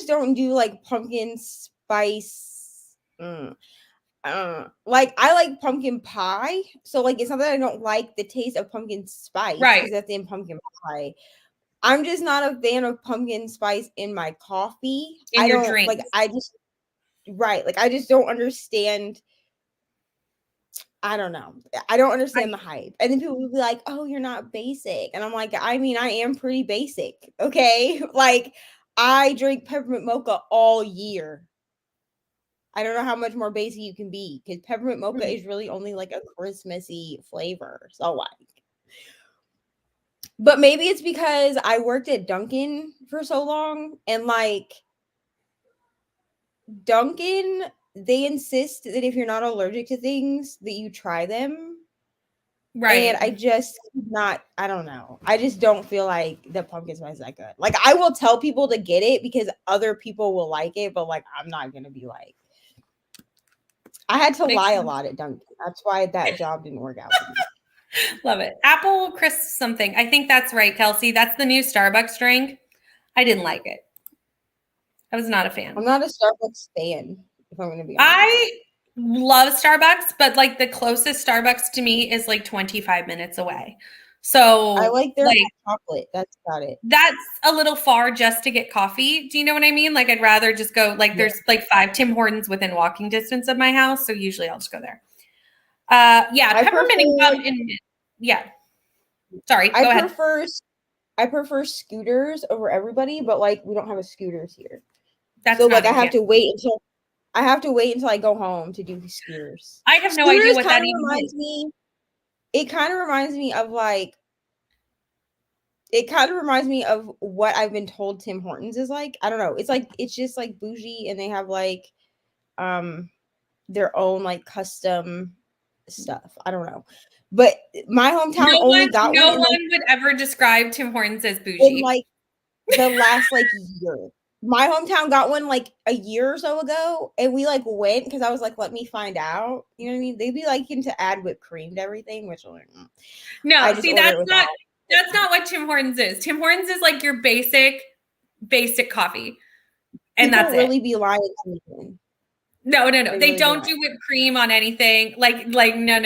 don't do like pumpkin spice. Like, I like pumpkin pie, so like, it's not that I don't like the taste of pumpkin spice, right? Because that's in pumpkin pie. I'm just not a fan of pumpkin spice in my coffee. I don't like. I just don't understand. I don't know. I don't understand the hype. And then people will be like, "Oh, you're not basic," and I'm like, I mean, I am pretty basic, okay? Like, I drink peppermint mocha all year. I don't know how much more basic you can be, because peppermint mocha is really only like a Christmassy flavor. So like, but maybe it's because I worked at Dunkin' for so long, and like, Dunkin', they insist that if you're not allergic to things, that you try them. Right. And I don't know. I just don't feel like the pumpkin spice is that good. Like, I will tell people to get it because other people will like it, but like, I'm not going to be like, I had to lie a lot at Dunkin'. That's why that job didn't work out for me. Love it. Apple crisp something. I think that's right, Kelsey. That's the new Starbucks drink. I didn't like it. I was not a fan. I'm not a Starbucks fan, if I'm going to be honest. I love Starbucks, but like the closest Starbucks to me is like 25 minutes away. So I like their chocolate. That's about it. That's a little far just to get coffee. Do you know what I mean? Like, I'd rather just go, like, there's like 5 Tim Hortons within walking distance of my house. So usually I'll just go there. Peppermint and gum yeah. Sorry, go ahead. I prefer scooters over everybody, but like, we don't have a scooters here. That's so like, I have to wait until I go home to do the scooters. I have no idea what that even reminds me. It kind of reminds me of like, what I've been told Tim Hortons is like. I don't know. It's like, it's just like bougie, and they have like, their own like custom stuff. I don't know. But my hometown No only one, got no one in, one would ever describe Tim Hortons as in bougie. like the last like year. My hometown got one like a year or so ago, and we like went because I was like, let me find out. You know what I mean? They'd be like into add whipped cream to everything, which I'm like, No, I just see, order it that's not what Tim Hortons is. Tim Hortons is like your basic coffee. And People that's really it. be lying to me. No. They really don't do whipped cream on anything. Like no.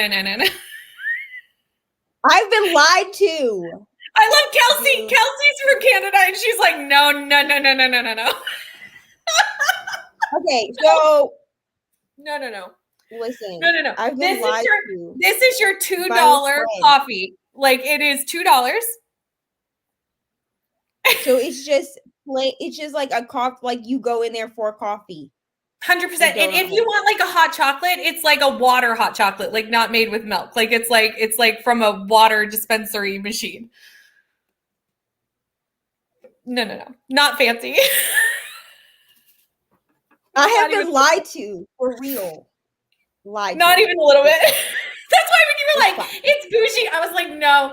I've been lied to. I love Kelsey. Kelsey's from Canada and she's like, no. Okay, so No. listen. No. I've been lied to. This is your by $2 a friend. coffee. Like it is $2. So it's just like a coffee, like you go in there for coffee. 100%. And if you want like a hot chocolate, it's like a water hot chocolate, like not made with milk. Like it's like from a water dispensary machine. No. Not fancy. I have been lied to for real. Lied. Not to. even a little bit. That's why when you were like, it's bougie, I was like,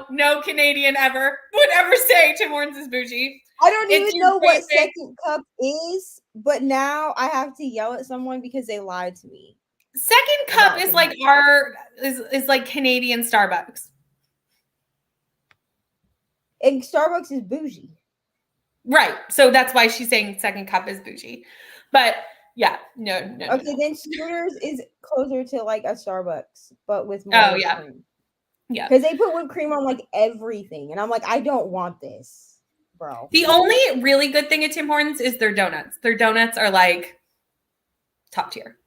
no Canadian ever would ever say Tim Hortons is bougie. I don't even know what second cup is, but now I have to yell at someone because they lied to me. Second cup is like is like Canadian Starbucks. And Starbucks is bougie. Right. So that's why she's saying second cup is bougie. But yeah, no. Okay, then Scooters is closer to like a Starbucks, but with more cream. Yeah. Because they put whipped cream on like everything. And I'm like, I don't want this, bro. The only really good thing at Tim Hortons is their donuts. Their donuts are like top tier.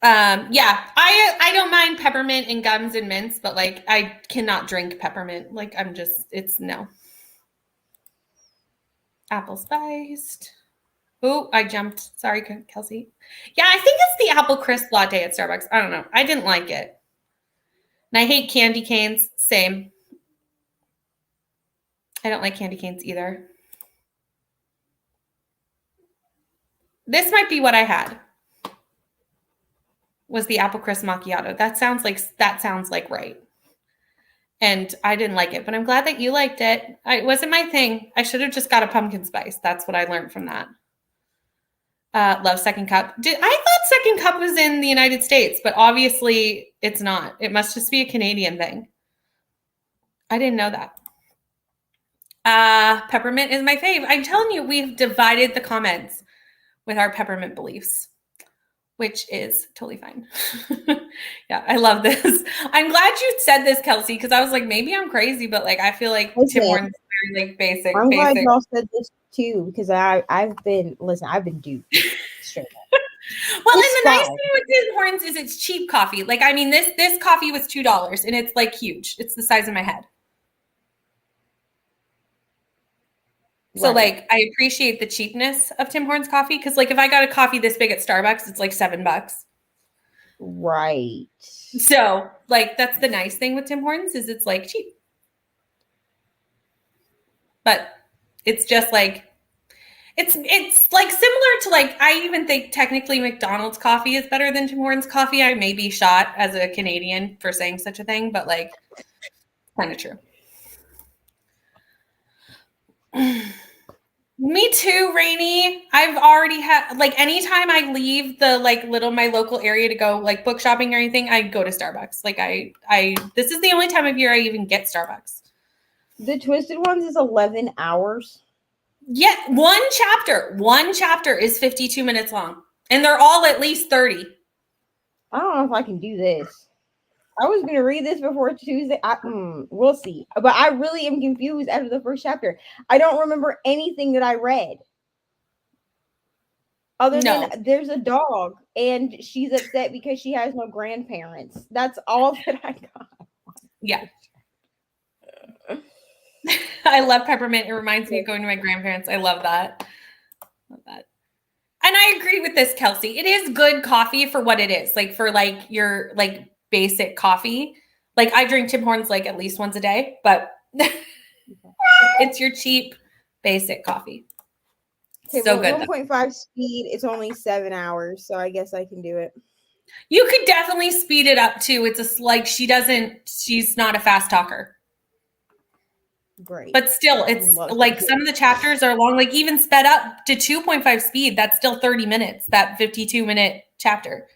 Yeah, I don't mind peppermint and gums and mints, but like I cannot drink peppermint. Like it's no. Apple spiced. Oh, I jumped. Sorry, Kelsey. Yeah, I think it's the apple crisp latte at Starbucks. I don't know. I didn't like it. And I hate candy canes. Same. I don't like candy canes either. This might be what I had. Was the apple crisp macchiato. That sounds like right. And I didn't like it, but I'm glad that you liked it. It wasn't my thing. I should have just got a pumpkin spice. That's what I learned from that. Love Second Cup. I thought Second Cup was in the United States, but obviously it's not. It must just be a Canadian thing. I didn't know that. Peppermint is my fave. I'm telling you, we've divided the comments with our peppermint beliefs, which is totally fine. Yeah, I love this. I'm glad you said this, Kelsey, because I was like, maybe I'm crazy, but like I feel like Tim Hortons is very like basic. I'm glad y'all said this too, because I've been duped. Straight up. Well, and the nice thing with Tim Hortons is it's cheap coffee. Like, I mean, this coffee was $2 and it's like huge. It's the size of my head. So like I appreciate the cheapness of Tim Hortons coffee because like if I got a coffee this big at Starbucks, it's like $7. Right. So like that's the nice thing with Tim Hortons is it's like cheap. But it's just like it's like similar to like I even think technically McDonald's coffee is better than Tim Hortons coffee. I may be shot as a Canadian for saying such a thing, but like kind of true. Me too, Rainy. I've already had like anytime I leave the like my local area to go like book shopping or anything, I go to Starbucks. Like I this is the only time of year I even get Starbucks. The Twisted Ones is 11 hours. Yeah, one chapter is 52 minutes long, and they're all at least 30. I don't know if I can do this. I was going to read this before Tuesday. We'll see. But I really am confused after the first chapter. I don't remember anything that I read. Other than there's a dog and she's upset because she has no grandparents. That's all that I got. Yeah. I love peppermint. It reminds me of going to my grandparents. I love that. Love that. And I agree with this, Kelsey. It is good coffee for what it is. Like for like your like basic coffee. Like I drink Tim Hortons like at least once a day, but it's your cheap basic coffee. Okay, So well, good. 1.5 speed, it's only 7 hours, so I guess I can do it. You could definitely speed it up too. It's like she's not a fast talker. Great. But still, it's like some of the chapters are long, like even sped up to 2.5 speed, that's still 30 minutes, that 52-minute chapter.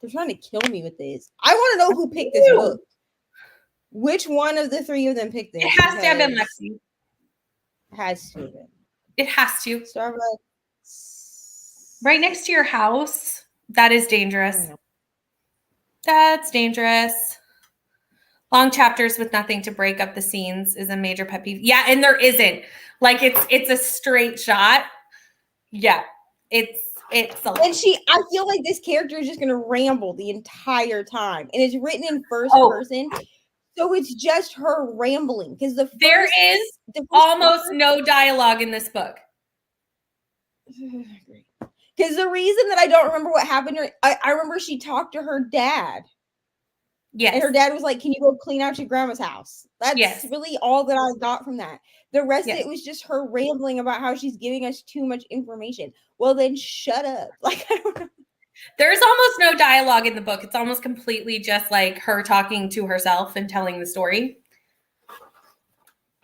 They're trying to kill me with this. I want to know who picked this book. Which one of the three of them picked this? It has to have been Lexi. Has to have been. It has to. Starbucks. Right next to your house. That is dangerous. That's dangerous. Long chapters with nothing to break up the scenes is a major pet peeve. Yeah, and there isn't. Like it's a straight shot. Yeah. It's a lot. And I feel like this character is just gonna ramble the entire time. And it's written in first person. So it's just her rambling. Because there is almost no dialogue in this book. Because the reason that I don't remember what happened, I remember she talked to her dad. Yes. And her dad was like, "Can you go clean out your grandma's house?" That's really all that I got from that. The rest of it was just her rambling about how she's giving us too much information. Well, then shut up. Like, I don't know. There's almost no dialogue in the book. It's almost completely just like her talking to herself and telling the story.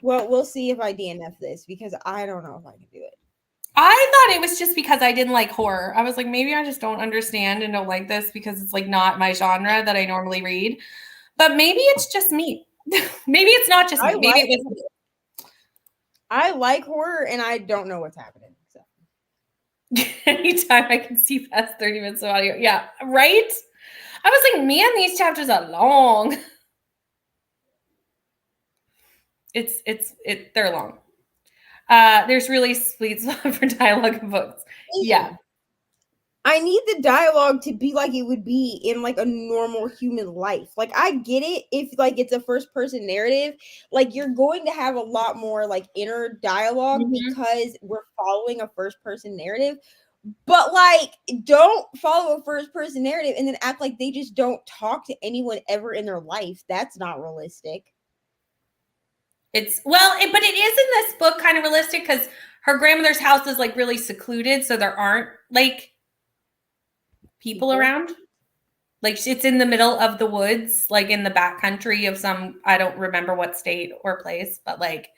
Well, we'll see if I DNF this because I don't know if I can do it. I thought it was just because I didn't like horror. I was like, maybe I just don't understand and don't like this because it's like not my genre that I normally read. But maybe it's just me. Maybe it's not just me. Maybe it was. I like horror and I don't know what's happening. So. Anytime I can see past 30 minutes of audio. Yeah, right? I was like, man, these chapters are long. They're long. There's really sweet spot for dialogue in books. Yeah. I need the dialogue to be like it would be in like a normal human life. Like I get it if like it's a first person narrative, like you're going to have a lot more like inner dialogue because we're following a first person narrative. But like don't follow a first person narrative and then act like they just don't talk to anyone ever in their life. That's not realistic. But it is in this book kind of realistic because her grandmother's house is like really secluded, so there aren't like people around. Like it's in the middle of the woods, like in the back country of some, I don't remember what state or place, but like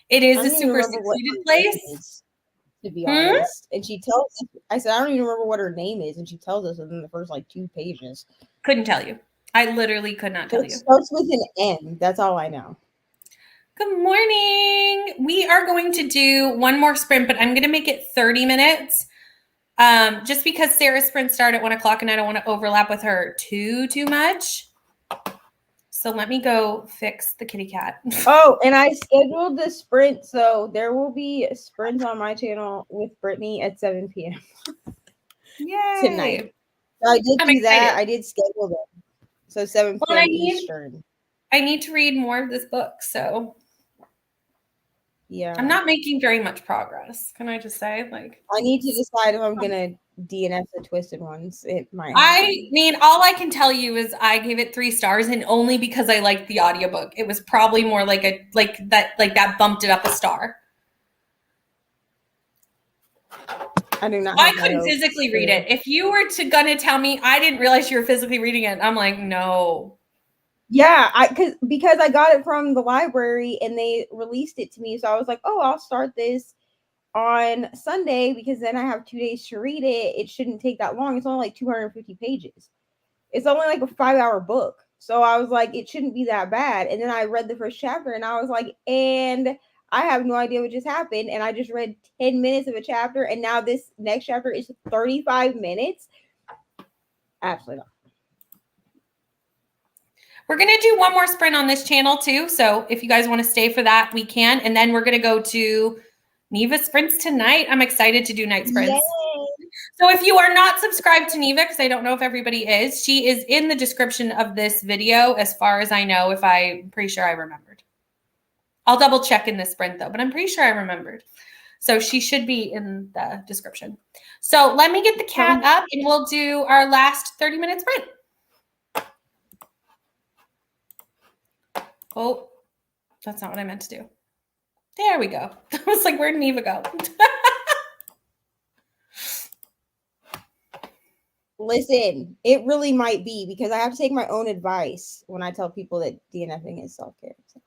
it is a super secluded place. To be honest. And she tells us, I said, I don't even remember what her name is, and she tells us within the first like 2 pages. Couldn't tell you. I literally could not tell you. It starts with an N. That's all I know. Good morning. We are going to do one more sprint, but I'm going to make it 30 minutes. Just because Sarah's sprint started at 1 o'clock and I don't want to overlap with her too much. So let me go fix the kitty cat. Oh, and I scheduled the sprint. So there will be sprints on my channel with Brittany at 7 p.m. Yay. Tonight. So I did do that. I did schedule them. So 7 p.m. Eastern. I need to read more of this book. So yeah, I'm not making very much progress. Can I just say, like, I need to decide if I'm gonna DNF the Twisted Ones. It might. I mean, all I can tell you is I gave it 3 stars, and only because I liked the audiobook. It was probably more like that bumped it up a star. I do not. I couldn't physically read it. If you were gonna tell me, I didn't realize you were physically reading it. I'm like, no. Yeah, because I got it from the library and they released it to me. So I was like, oh, I'll start this on Sunday because then I have 2 days to read it. It shouldn't take that long. It's only like 250 pages. It's only like a 5-hour book. So I was like, it shouldn't be that bad. And then I read the first chapter and I was like, and I have no idea what just happened. And I just read 10 minutes of a chapter. And now this next chapter is 35 minutes. Absolutely not. We're going to do one more sprint on this channel too. So if you guys want to stay for that, we can. And then we're going to go to Neva sprints tonight. I'm excited to do night sprints. Yay. So if you are not subscribed to Neva, because I don't know if everybody is, she is in the description of this video, as far as I know, I'm pretty sure I remembered. I'll double check in this sprint though, but I'm pretty sure I remembered. So she should be in the description. So let me get the cat up and we'll do our last 30-minute sprint. Oh, that's not what I meant to do. There we go. I was like, where'd Neva go? Listen, it really might be because I have to take my own advice when I tell people that DNFing is self-care. So.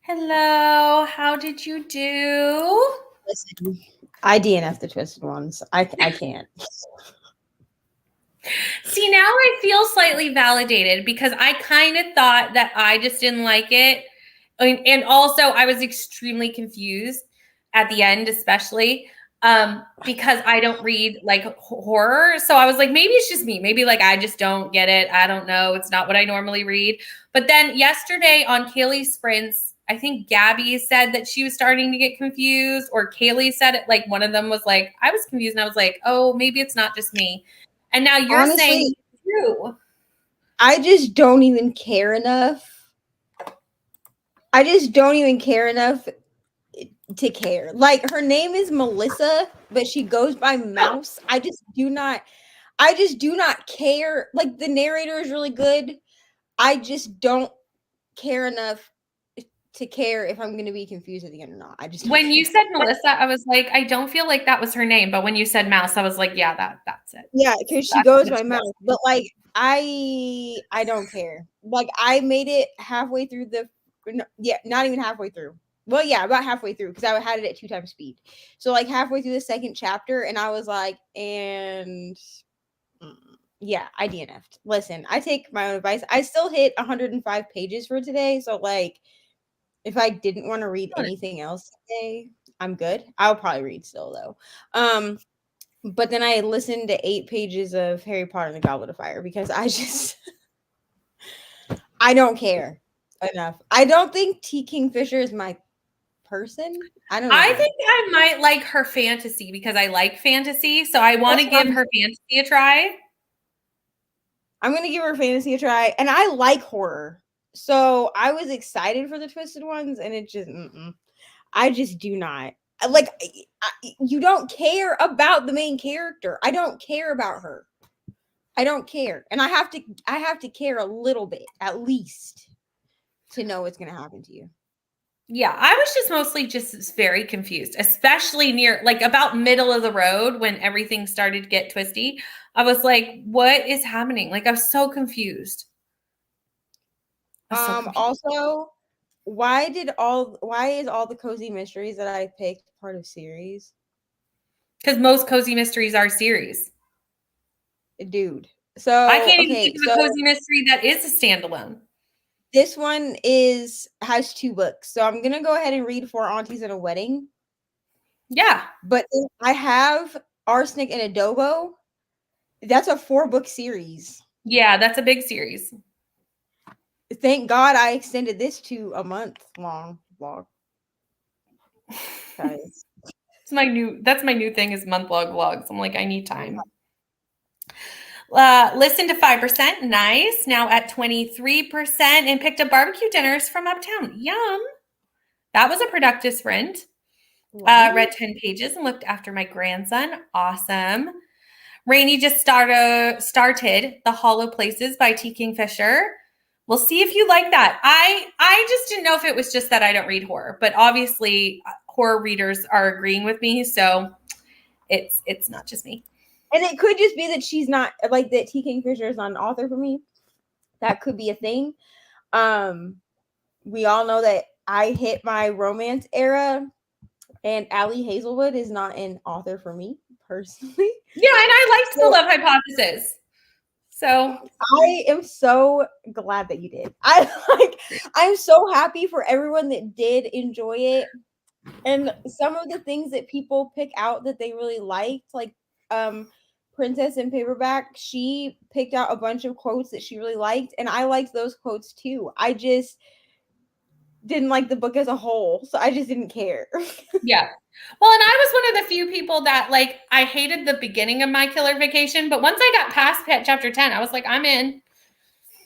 Hello, how did you do? Listen, I DNF the Twisted Ones. I can't. See, now I feel slightly validated because I kind of thought that I just didn't like it. And also, I was extremely confused at the end, especially because I don't read like horror. So I was like, maybe it's just me. Maybe like I just don't get it. I don't know. It's not what I normally read. But then yesterday on Kaylee Sprints, I think Gabby said that she was starting to get confused, or Kaylee said it. Like one of them was like, I was confused, and I was like, oh, maybe it's not just me. And now you're Honestly, saying it's true. I just don't even care enough. I just don't even care enough to care. Like her name is Melissa, but she goes by Mouse. I just do not care. Like the narrator is really good. I just don't care enough to care if I'm going to be confused at the end or not. I just don't When you care. said Melissa, I was like, I don't feel like that was her name. But when you said Mouse, I was like, yeah, that's it. Yeah, because she That's goes what by she Mouse. does. But like I don't care. Like I made it halfway through not even halfway through. Well, yeah, about halfway through because I had it at 2 times speed. So like halfway through the second chapter, and I was like, yeah, I DNF'd. Listen, I take my own advice. I still hit 105 pages for today. So like if I didn't want to read anything else today, I'm good. I'll probably read still though. But then I listened to 8 pages of Harry Potter and the Goblet of Fire because I just I don't care enough. I don't think T. Kingfisher is my person. I don't I know. think I might like her fantasy because I like fantasy. So I want That's to what give her fantasy a try. I'm gonna give her fantasy a try, and I like horror, so I was excited for the Twisted Ones, and it just I just do not like. You don't care about the main character. I don't care about her. I don't care, and I have to care a little bit at least to know what's gonna happen to you. Yeah, I was just mostly just very confused, especially near like about middle of the road when everything started to get twisty. I was like, what is happening? Like I was so confused. I was so confused. Also, why is all the cozy mysteries that I picked part of series? Because most cozy mysteries are series. Dude. I So, can't even okay, think of a so cozy mystery that is a standalone. this one has 2 books. So I'm gonna go ahead and read Four Aunties and a Wedding. Yeah. But then I have Arsenic and Adobo. That's a 4-book series. Yeah, that's a big series. Thank God I extended this to a month long vlog. Guys. That's my new thing is month long vlogs. I'm like, I need time. Listen to 5%. Nice. Now at 23% and picked up barbecue dinners from Uptown. Yum. That was a productive sprint. Read 10 pages and looked after my grandson. Awesome. Rainey just started The Hollow Places by T. Kingfisher. We'll see if you like that. I just didn't know if it was just that I don't read horror, but obviously horror readers are agreeing with me, so it's not just me. And it could just be that she's not like that T. Kingfisher is not an author for me. That could be a thing. We all know that I hit my romance era, and Ali Hazelwood is not an author for me personally. Yeah, and I liked The Love Hypothesis. So I am so glad that you did. I'm so happy for everyone that did enjoy it. And some of the things that people pick out that they really liked, like Princess in Paperback, she picked out a bunch of quotes that she really liked, and I liked those quotes too. I just didn't like the book as a whole, so I just didn't care. yeah. Well, and I was one of the few people that like I hated the beginning of My Killer Vacation, but once I got past chapter 10, I was like, I'm in.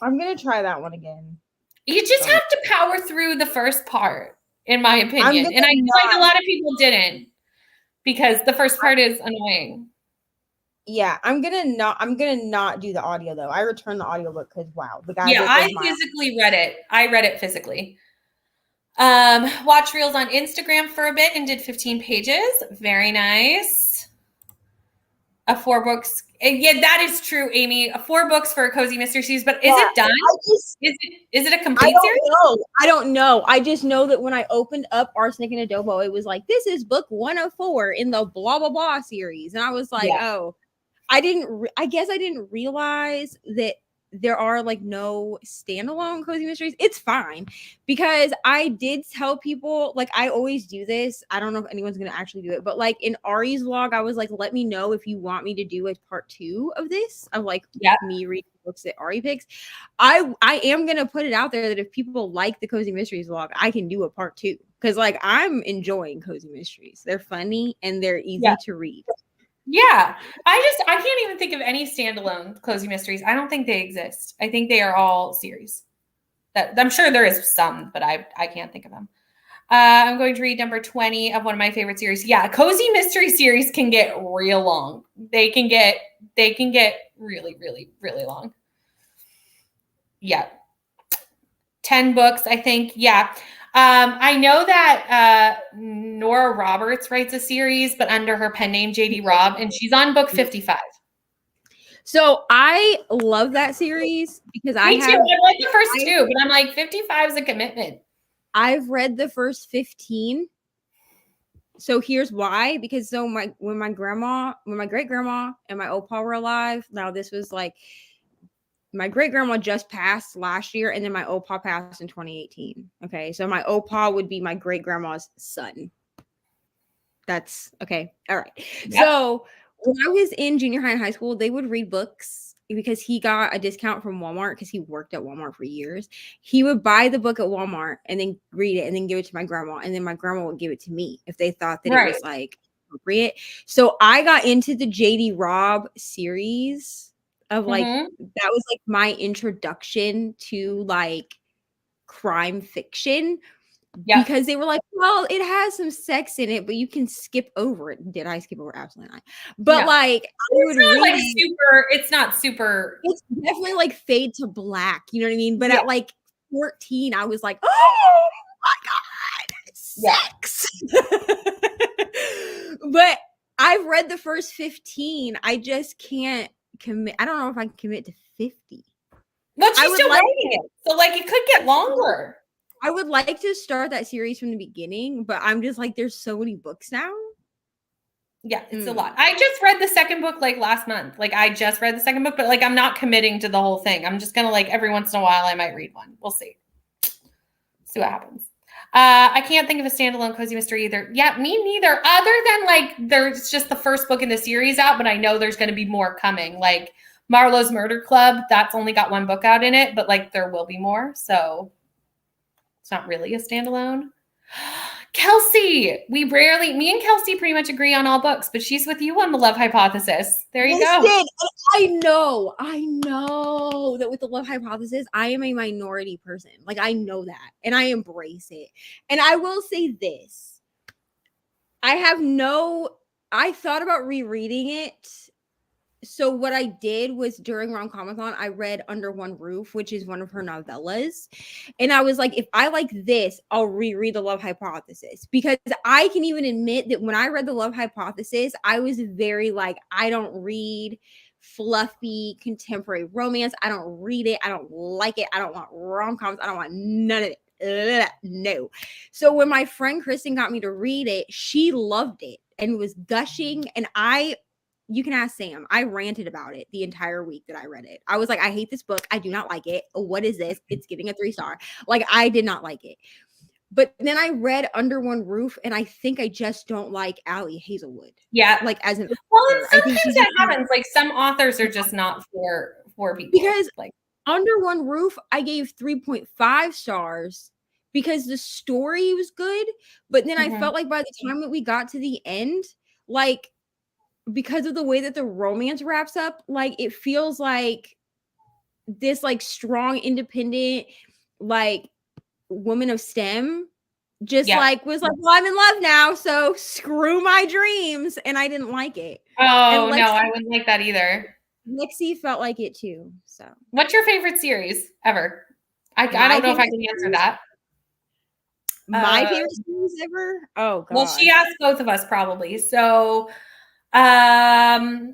I'm gonna try that one again. You just have to power through the first part, in my opinion. And I feel like a lot of people didn't because the first part is annoying. Yeah, I'm gonna not do the audio though. I returned the audiobook because wow, the guy. Yeah, I physically read it. I read it physically. Watch reels on Instagram for a bit and did 15 pages. Very nice. 4 books. Yeah, that is true, Amy. 4 books for a cozy mystery series, but is it done? Is it a complete series? I don't know. I just know that when I opened up Arsenic and Adobo, it was like, this is book 104 in the blah blah blah series, and I was like, oh, I guess I didn't realize that there are like no standalone cozy mysteries. It's fine because I did tell people, like, I always do this. I don't know if anyone's gonna actually do it, but like in Ari's vlog, I was like, let me know if you want me to do a part 2 of this, of like me reading books that Ari picks. I am gonna put it out there that if people like the cozy mysteries vlog, I can do a part 2 because like I'm enjoying cozy mysteries. They're funny and they're easy to read. Yeah, I can't even think of any standalone cozy mysteries. I don't think they exist. I think they are all series. That I'm sure there is some, but I can't think of them. I'm going to read number 20 of one of my favorite series. Yeah, cozy mystery series can get real long. They can get really, really, really long. Yeah. 10 books, I think. Yeah. I know that Nora Roberts writes a series, but under her pen name JD Robb, and she's on book 55. So I love that series because Me too. I like the first 2, but I'm like 55 is a commitment. I've read the first 15. So here's why. Because so when my great grandma and my opa were alive, now this was like my great grandma just passed last year, and then my opa passed in 2018. Okay, so my opa would be my great grandma's son. That's okay. All right. Yep. So when I was in junior high and high school, they would read books because he got a discount from Walmart because he worked at Walmart for years. He would buy the book at Walmart and then read it and then give it to my grandma. And then my grandma would give it to me if they thought that it was like appropriate. So I got into the JD Robb series of like, that was like my introduction to like crime fiction. Yeah. Because they were like, well, it has some sex in it, but you can skip over it. Did I skip over? Absolutely not. But like, it's not super. It's definitely like fade to black. You know what I mean? But at like 14, I was like, oh my God, sex. But I've read the first 15. I just can't commit. I don't know if I can commit to 50. But she's still writing it. So like it could get longer. I would like to start that series from the beginning, but I'm just like, there's so many books now. Yeah, it's a lot. I just read the second book like last month. Like I just read the second book, but like I'm not committing to the whole thing. I'm just gonna like every once in a while I might read one. We'll see. See what happens. I can't think of a standalone cozy mystery either. Yeah, me neither. Other than like there's just the first book in the series out, but I know there's gonna be more coming. Like Marlowe's Murder Club, that's only got 1 book out in it, but like there will be more. So it's not really a standalone. Kelsey, me and Kelsey pretty much agree on all books, but she's with you on the Love Hypothesis. There you go. I know that with the Love Hypothesis, I am a minority person. Like I know that, and I embrace it. And I will say this: I thought about rereading it. So what I did was during Rom-Comathon, I read Under One Roof, which is one of her novellas. And I was like, if I like this, I'll reread The Love Hypothesis. Because I can even admit that when I read The Love Hypothesis, I was very like, I don't read fluffy contemporary romance. I don't read it. I don't like it. I don't want rom-coms. I don't want none of it. No. So when my friend Kristen got me to read it, she loved it and was gushing. And you can ask Sam. I ranted about it the entire week that I read it. I was like, I hate this book. I do not like it. What is this? It's getting a 3-star. Like, I did not like it. But then I read Under One Roof, and I think I just don't like Ali Hazelwood. Yeah. Like, as an author. Sometimes that happens. Like, some authors are just not for people. Because like Under One Roof, I gave 3.5 stars because the story was good. But then I felt like by the time that we got to the end, like, because of the way that the romance wraps up, like it feels like this like strong, independent, like woman of STEM just like was like, well, I'm in love now, so screw my dreams. And I didn't like it. Oh, no, I wouldn't like that either. Lexi felt like it too. So what's your favorite series ever? I don't know if I can answer that. My favorite series ever? Oh God. Well, she asked both of us probably. So I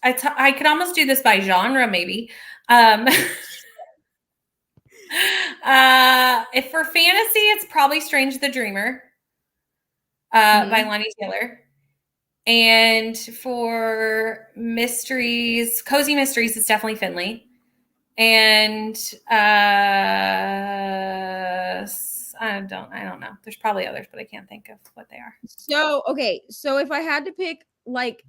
I could almost do this by genre, maybe. Um, if for fantasy, it's probably Strange the Dreamer by Mhm. Lonnie Taylor. And for mysteries, cozy mysteries, it's definitely Finley. And I don't know. There's probably others, but I can't think of what they are. So, okay, so if I had to pick like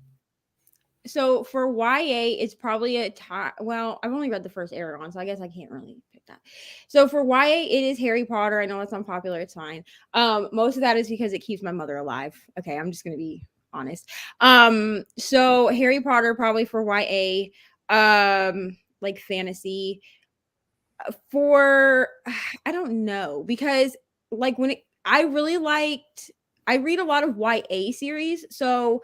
so for YA, it's probably a tie. Well, I've only read the first Aragon, so I guess I can't really pick that. So for YA, it is Harry Potter. I know it's unpopular, it's fine. Most of that is because it keeps my mother alive. Okay, I'm just gonna be honest. So Harry Potter probably for YA, like fantasy. For I don't know because like I really liked I read a lot of YA series, so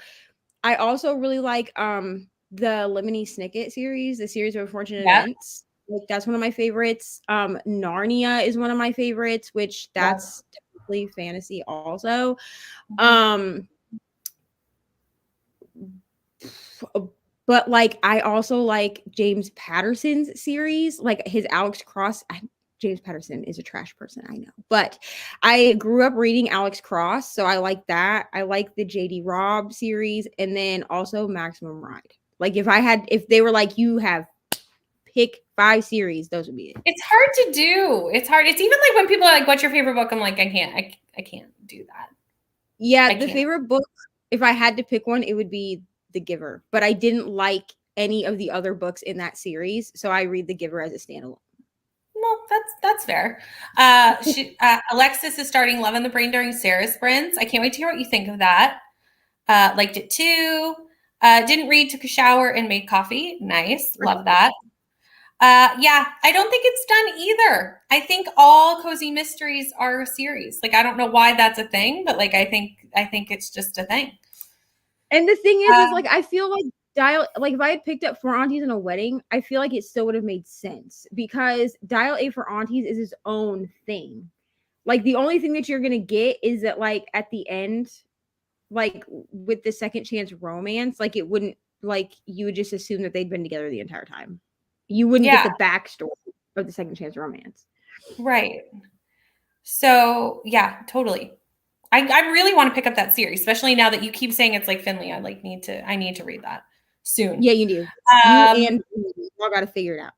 I also really like the Lemony Snicket series, the series of unfortunate Yeah. events. Like that's one of my favorites. Narnia is one of my favorites, which Love. that's technically fantasy also. Mhm. Um but like I also like James Patterson's series, like his Alex Cross. James Patterson is a trash person, I know, but I grew up reading Alex Cross, so I like that. I like the JD Robb series, and then also Maximum Ride. Like if they were like, you have pick 5 series, those would be it. It's hard to do. It's hard. It's even like when people are like, "What's your favorite book?" I'm like, I can't do that. Yeah, I the can't. favorite book, if I had to pick one, it would be The Giver, but I didn't like any of the other books in that series, so I read The Giver as a standalone. Well, that's fair. Alexis is starting Love in the Brain during Sarah's sprints. I can't wait to hear what you think of that. Liked it too. Didn't read, took a shower, and made coffee. Nice, love that. Yeah, I don't think it's done either. I think all cozy mysteries are a series. Like I don't know why that's a thing, but like I think it's just a thing. And the thing is Uh, like I feel like if I had picked up Four Aunties in a Wedding, I feel like it still would have made sense because Dial A for Aunties is its own thing. Like the only thing that you're gonna get is that like at the end, like with the second chance romance, like it wouldn't like you would just assume that they'd been together the entire time. You wouldn't get yeah, the backstory of the second chance romance. right. So yeah, totally. I really want to pick up that series, especially now that you keep saying it's like Finley. I need to read that soon. Yeah, you do. You Um, and me all got to figure it out.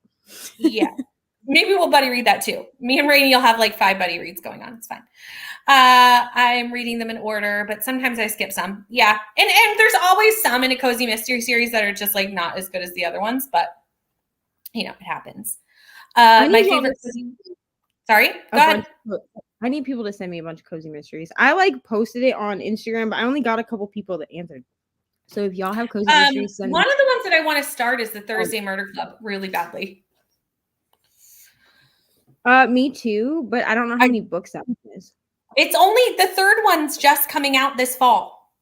yeah. Maybe we'll buddy read that too. Me and Rainey will have like 5 buddy reads going on. It's fine. I'm reading them in order, but sometimes I skip some. Yeah. And there's always some in a cozy mystery series that are just like not as good as the other ones, but you know, it happens. I My need y'all favorite to sorry, a go ahead. bunch I need people to send me a bunch of cozy mysteries. I like posted it on Instagram, but I only got a couple people that answered. So if y'all have cozy mysteries, send One them. of the ones that I want to start is the Thursday Murder Club really badly. Me too, but I don't know how I, many books that one is. it's only the third one's just coming out this fall.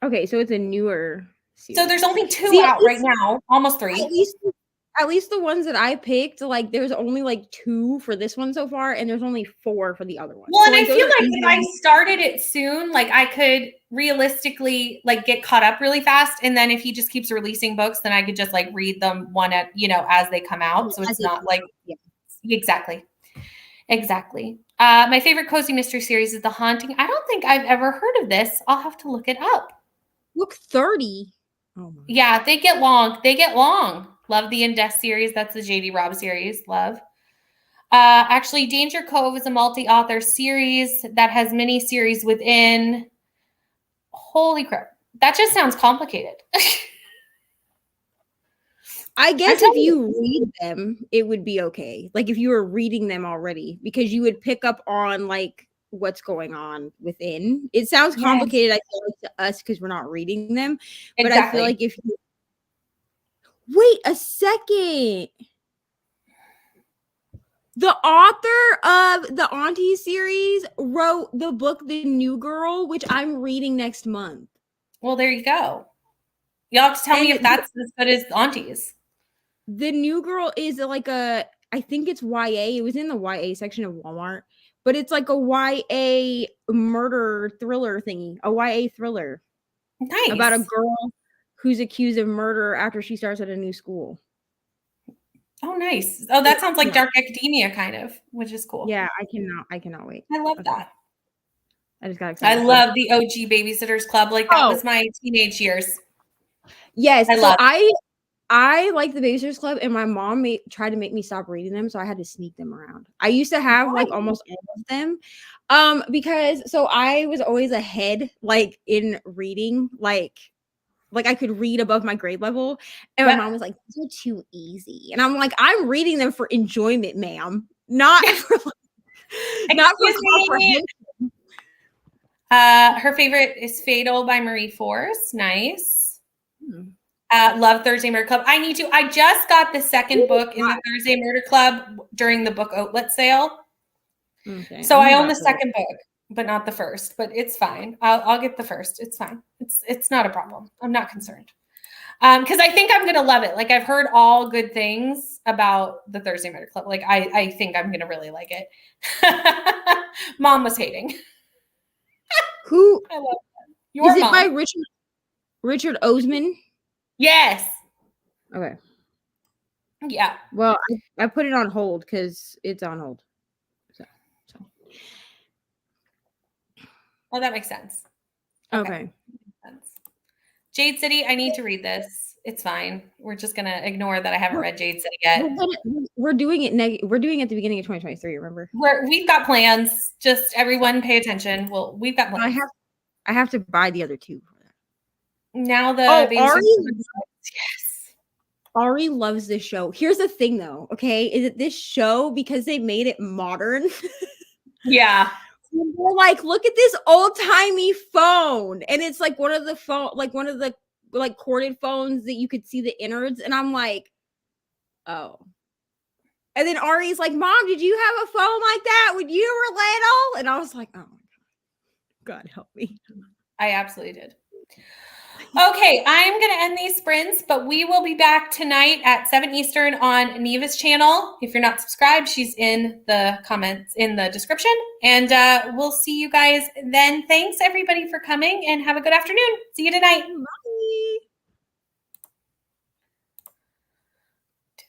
Okay, so it's a newer So series. there's only 2 See, out right now, almost 3. at least the ones that I picked, like there's only like 2 for this one so far, and there's only 4 for the other one. Well, So and I like those feel are like if I easy. started it soon, like I could realistically like get caught up really fast. And then if he just keeps releasing books, then I could just like read them one at, as they come out. So it's not like Yeah. exactly. Exactly. My favorite cozy mystery series is The Haunting. I don't think I've ever heard of this. I'll have to look it up. Book 30. Oh my. Yeah, they get long. They get long. Love the In Death series. That's the JD Robb series. Love. Actually, Danger Cove is a multi-author series that has mini series within. Holy crap. That just sounds complicated. I I'm guess if telling you. you read them, it would be okay. Like if you were reading them already, because you would pick up on like what's going on within. It sounds Yes, complicated, I feel like, to us because we're not reading them. But I feel exactly. like if you wait a second. The author of the Auntie series wrote the book The New Girl, which I'm reading next month. Well, there you go. Y'all have to tell me And if that's as good as Auntie's. The New Girl is like I think it's YA. It was in the YA section of Walmart, but it's like a YA murder thriller thingy, a YA thriller. Nice. about a girl who's accused of murder after she starts at a new school. Oh, nice. Oh, that sounds like Yeah. Dark Academia kind of, which is cool. Yeah, I cannot wait. I love Okay. that. I just got I excited. love the OG Babysitters Club. Like that Oh. was my teenage years. Yes, I so love I like the Babysitters Club, and my mom tried to make me stop reading them, so I had to sneak them around. I used to have like almost all of them, because so I was always ahead, like in reading, like I could read above my grade level, and my mom was like, "These are too easy," and I'm like, "I'm reading them for enjoyment, ma'am, not for not for comprehension." Her favorite is Fatal by Marie Force. Nice. Love Thursday Murder Club. I need to. I just got the second book in the Thursday Murder Club during the book outlet sale. Okay, so I own the second book, but not the first. But it's fine. I'll get the first. It's fine. It's not a problem. I'm not concerned. Because I think I'm gonna love it. Like I've heard all good things about the Thursday Murder Club. Like I think I'm gonna really like it. Mom was hating. Who I love that. Your is it mom. by Richard Osman? Yes. Okay. Yeah. Well, I put it on hold because it's on hold. So. Well, that makes sense. Okay. Jade City, I need to read this. It's fine. We're just gonna ignore that I haven't read Jade City yet. We're doing it. We're doing it at the beginning of 2023. Remember? We've got plans. Just everyone, pay attention. We've got plans. I have to buy the other two. Now the Ari. Yes. Ari loves this show. Here's the thing, though. Okay, is it this show because they made it modern? Yeah. We're like, look at this old timey phone, and it's like one of the corded phones that you could see the innards, and I'm like, oh. And then Ari's like, Mom, did you have a phone like that when you were little? And I was like, oh my God, help me. I absolutely did. Okay, I'm going to end these sprints, but we will be back tonight at 7 Eastern on Neva's channel. If you're not subscribed, she's in the comments in the description. And we'll see you guys then. Thanks, everybody, for coming, and have a good afternoon. See you tonight. Bye.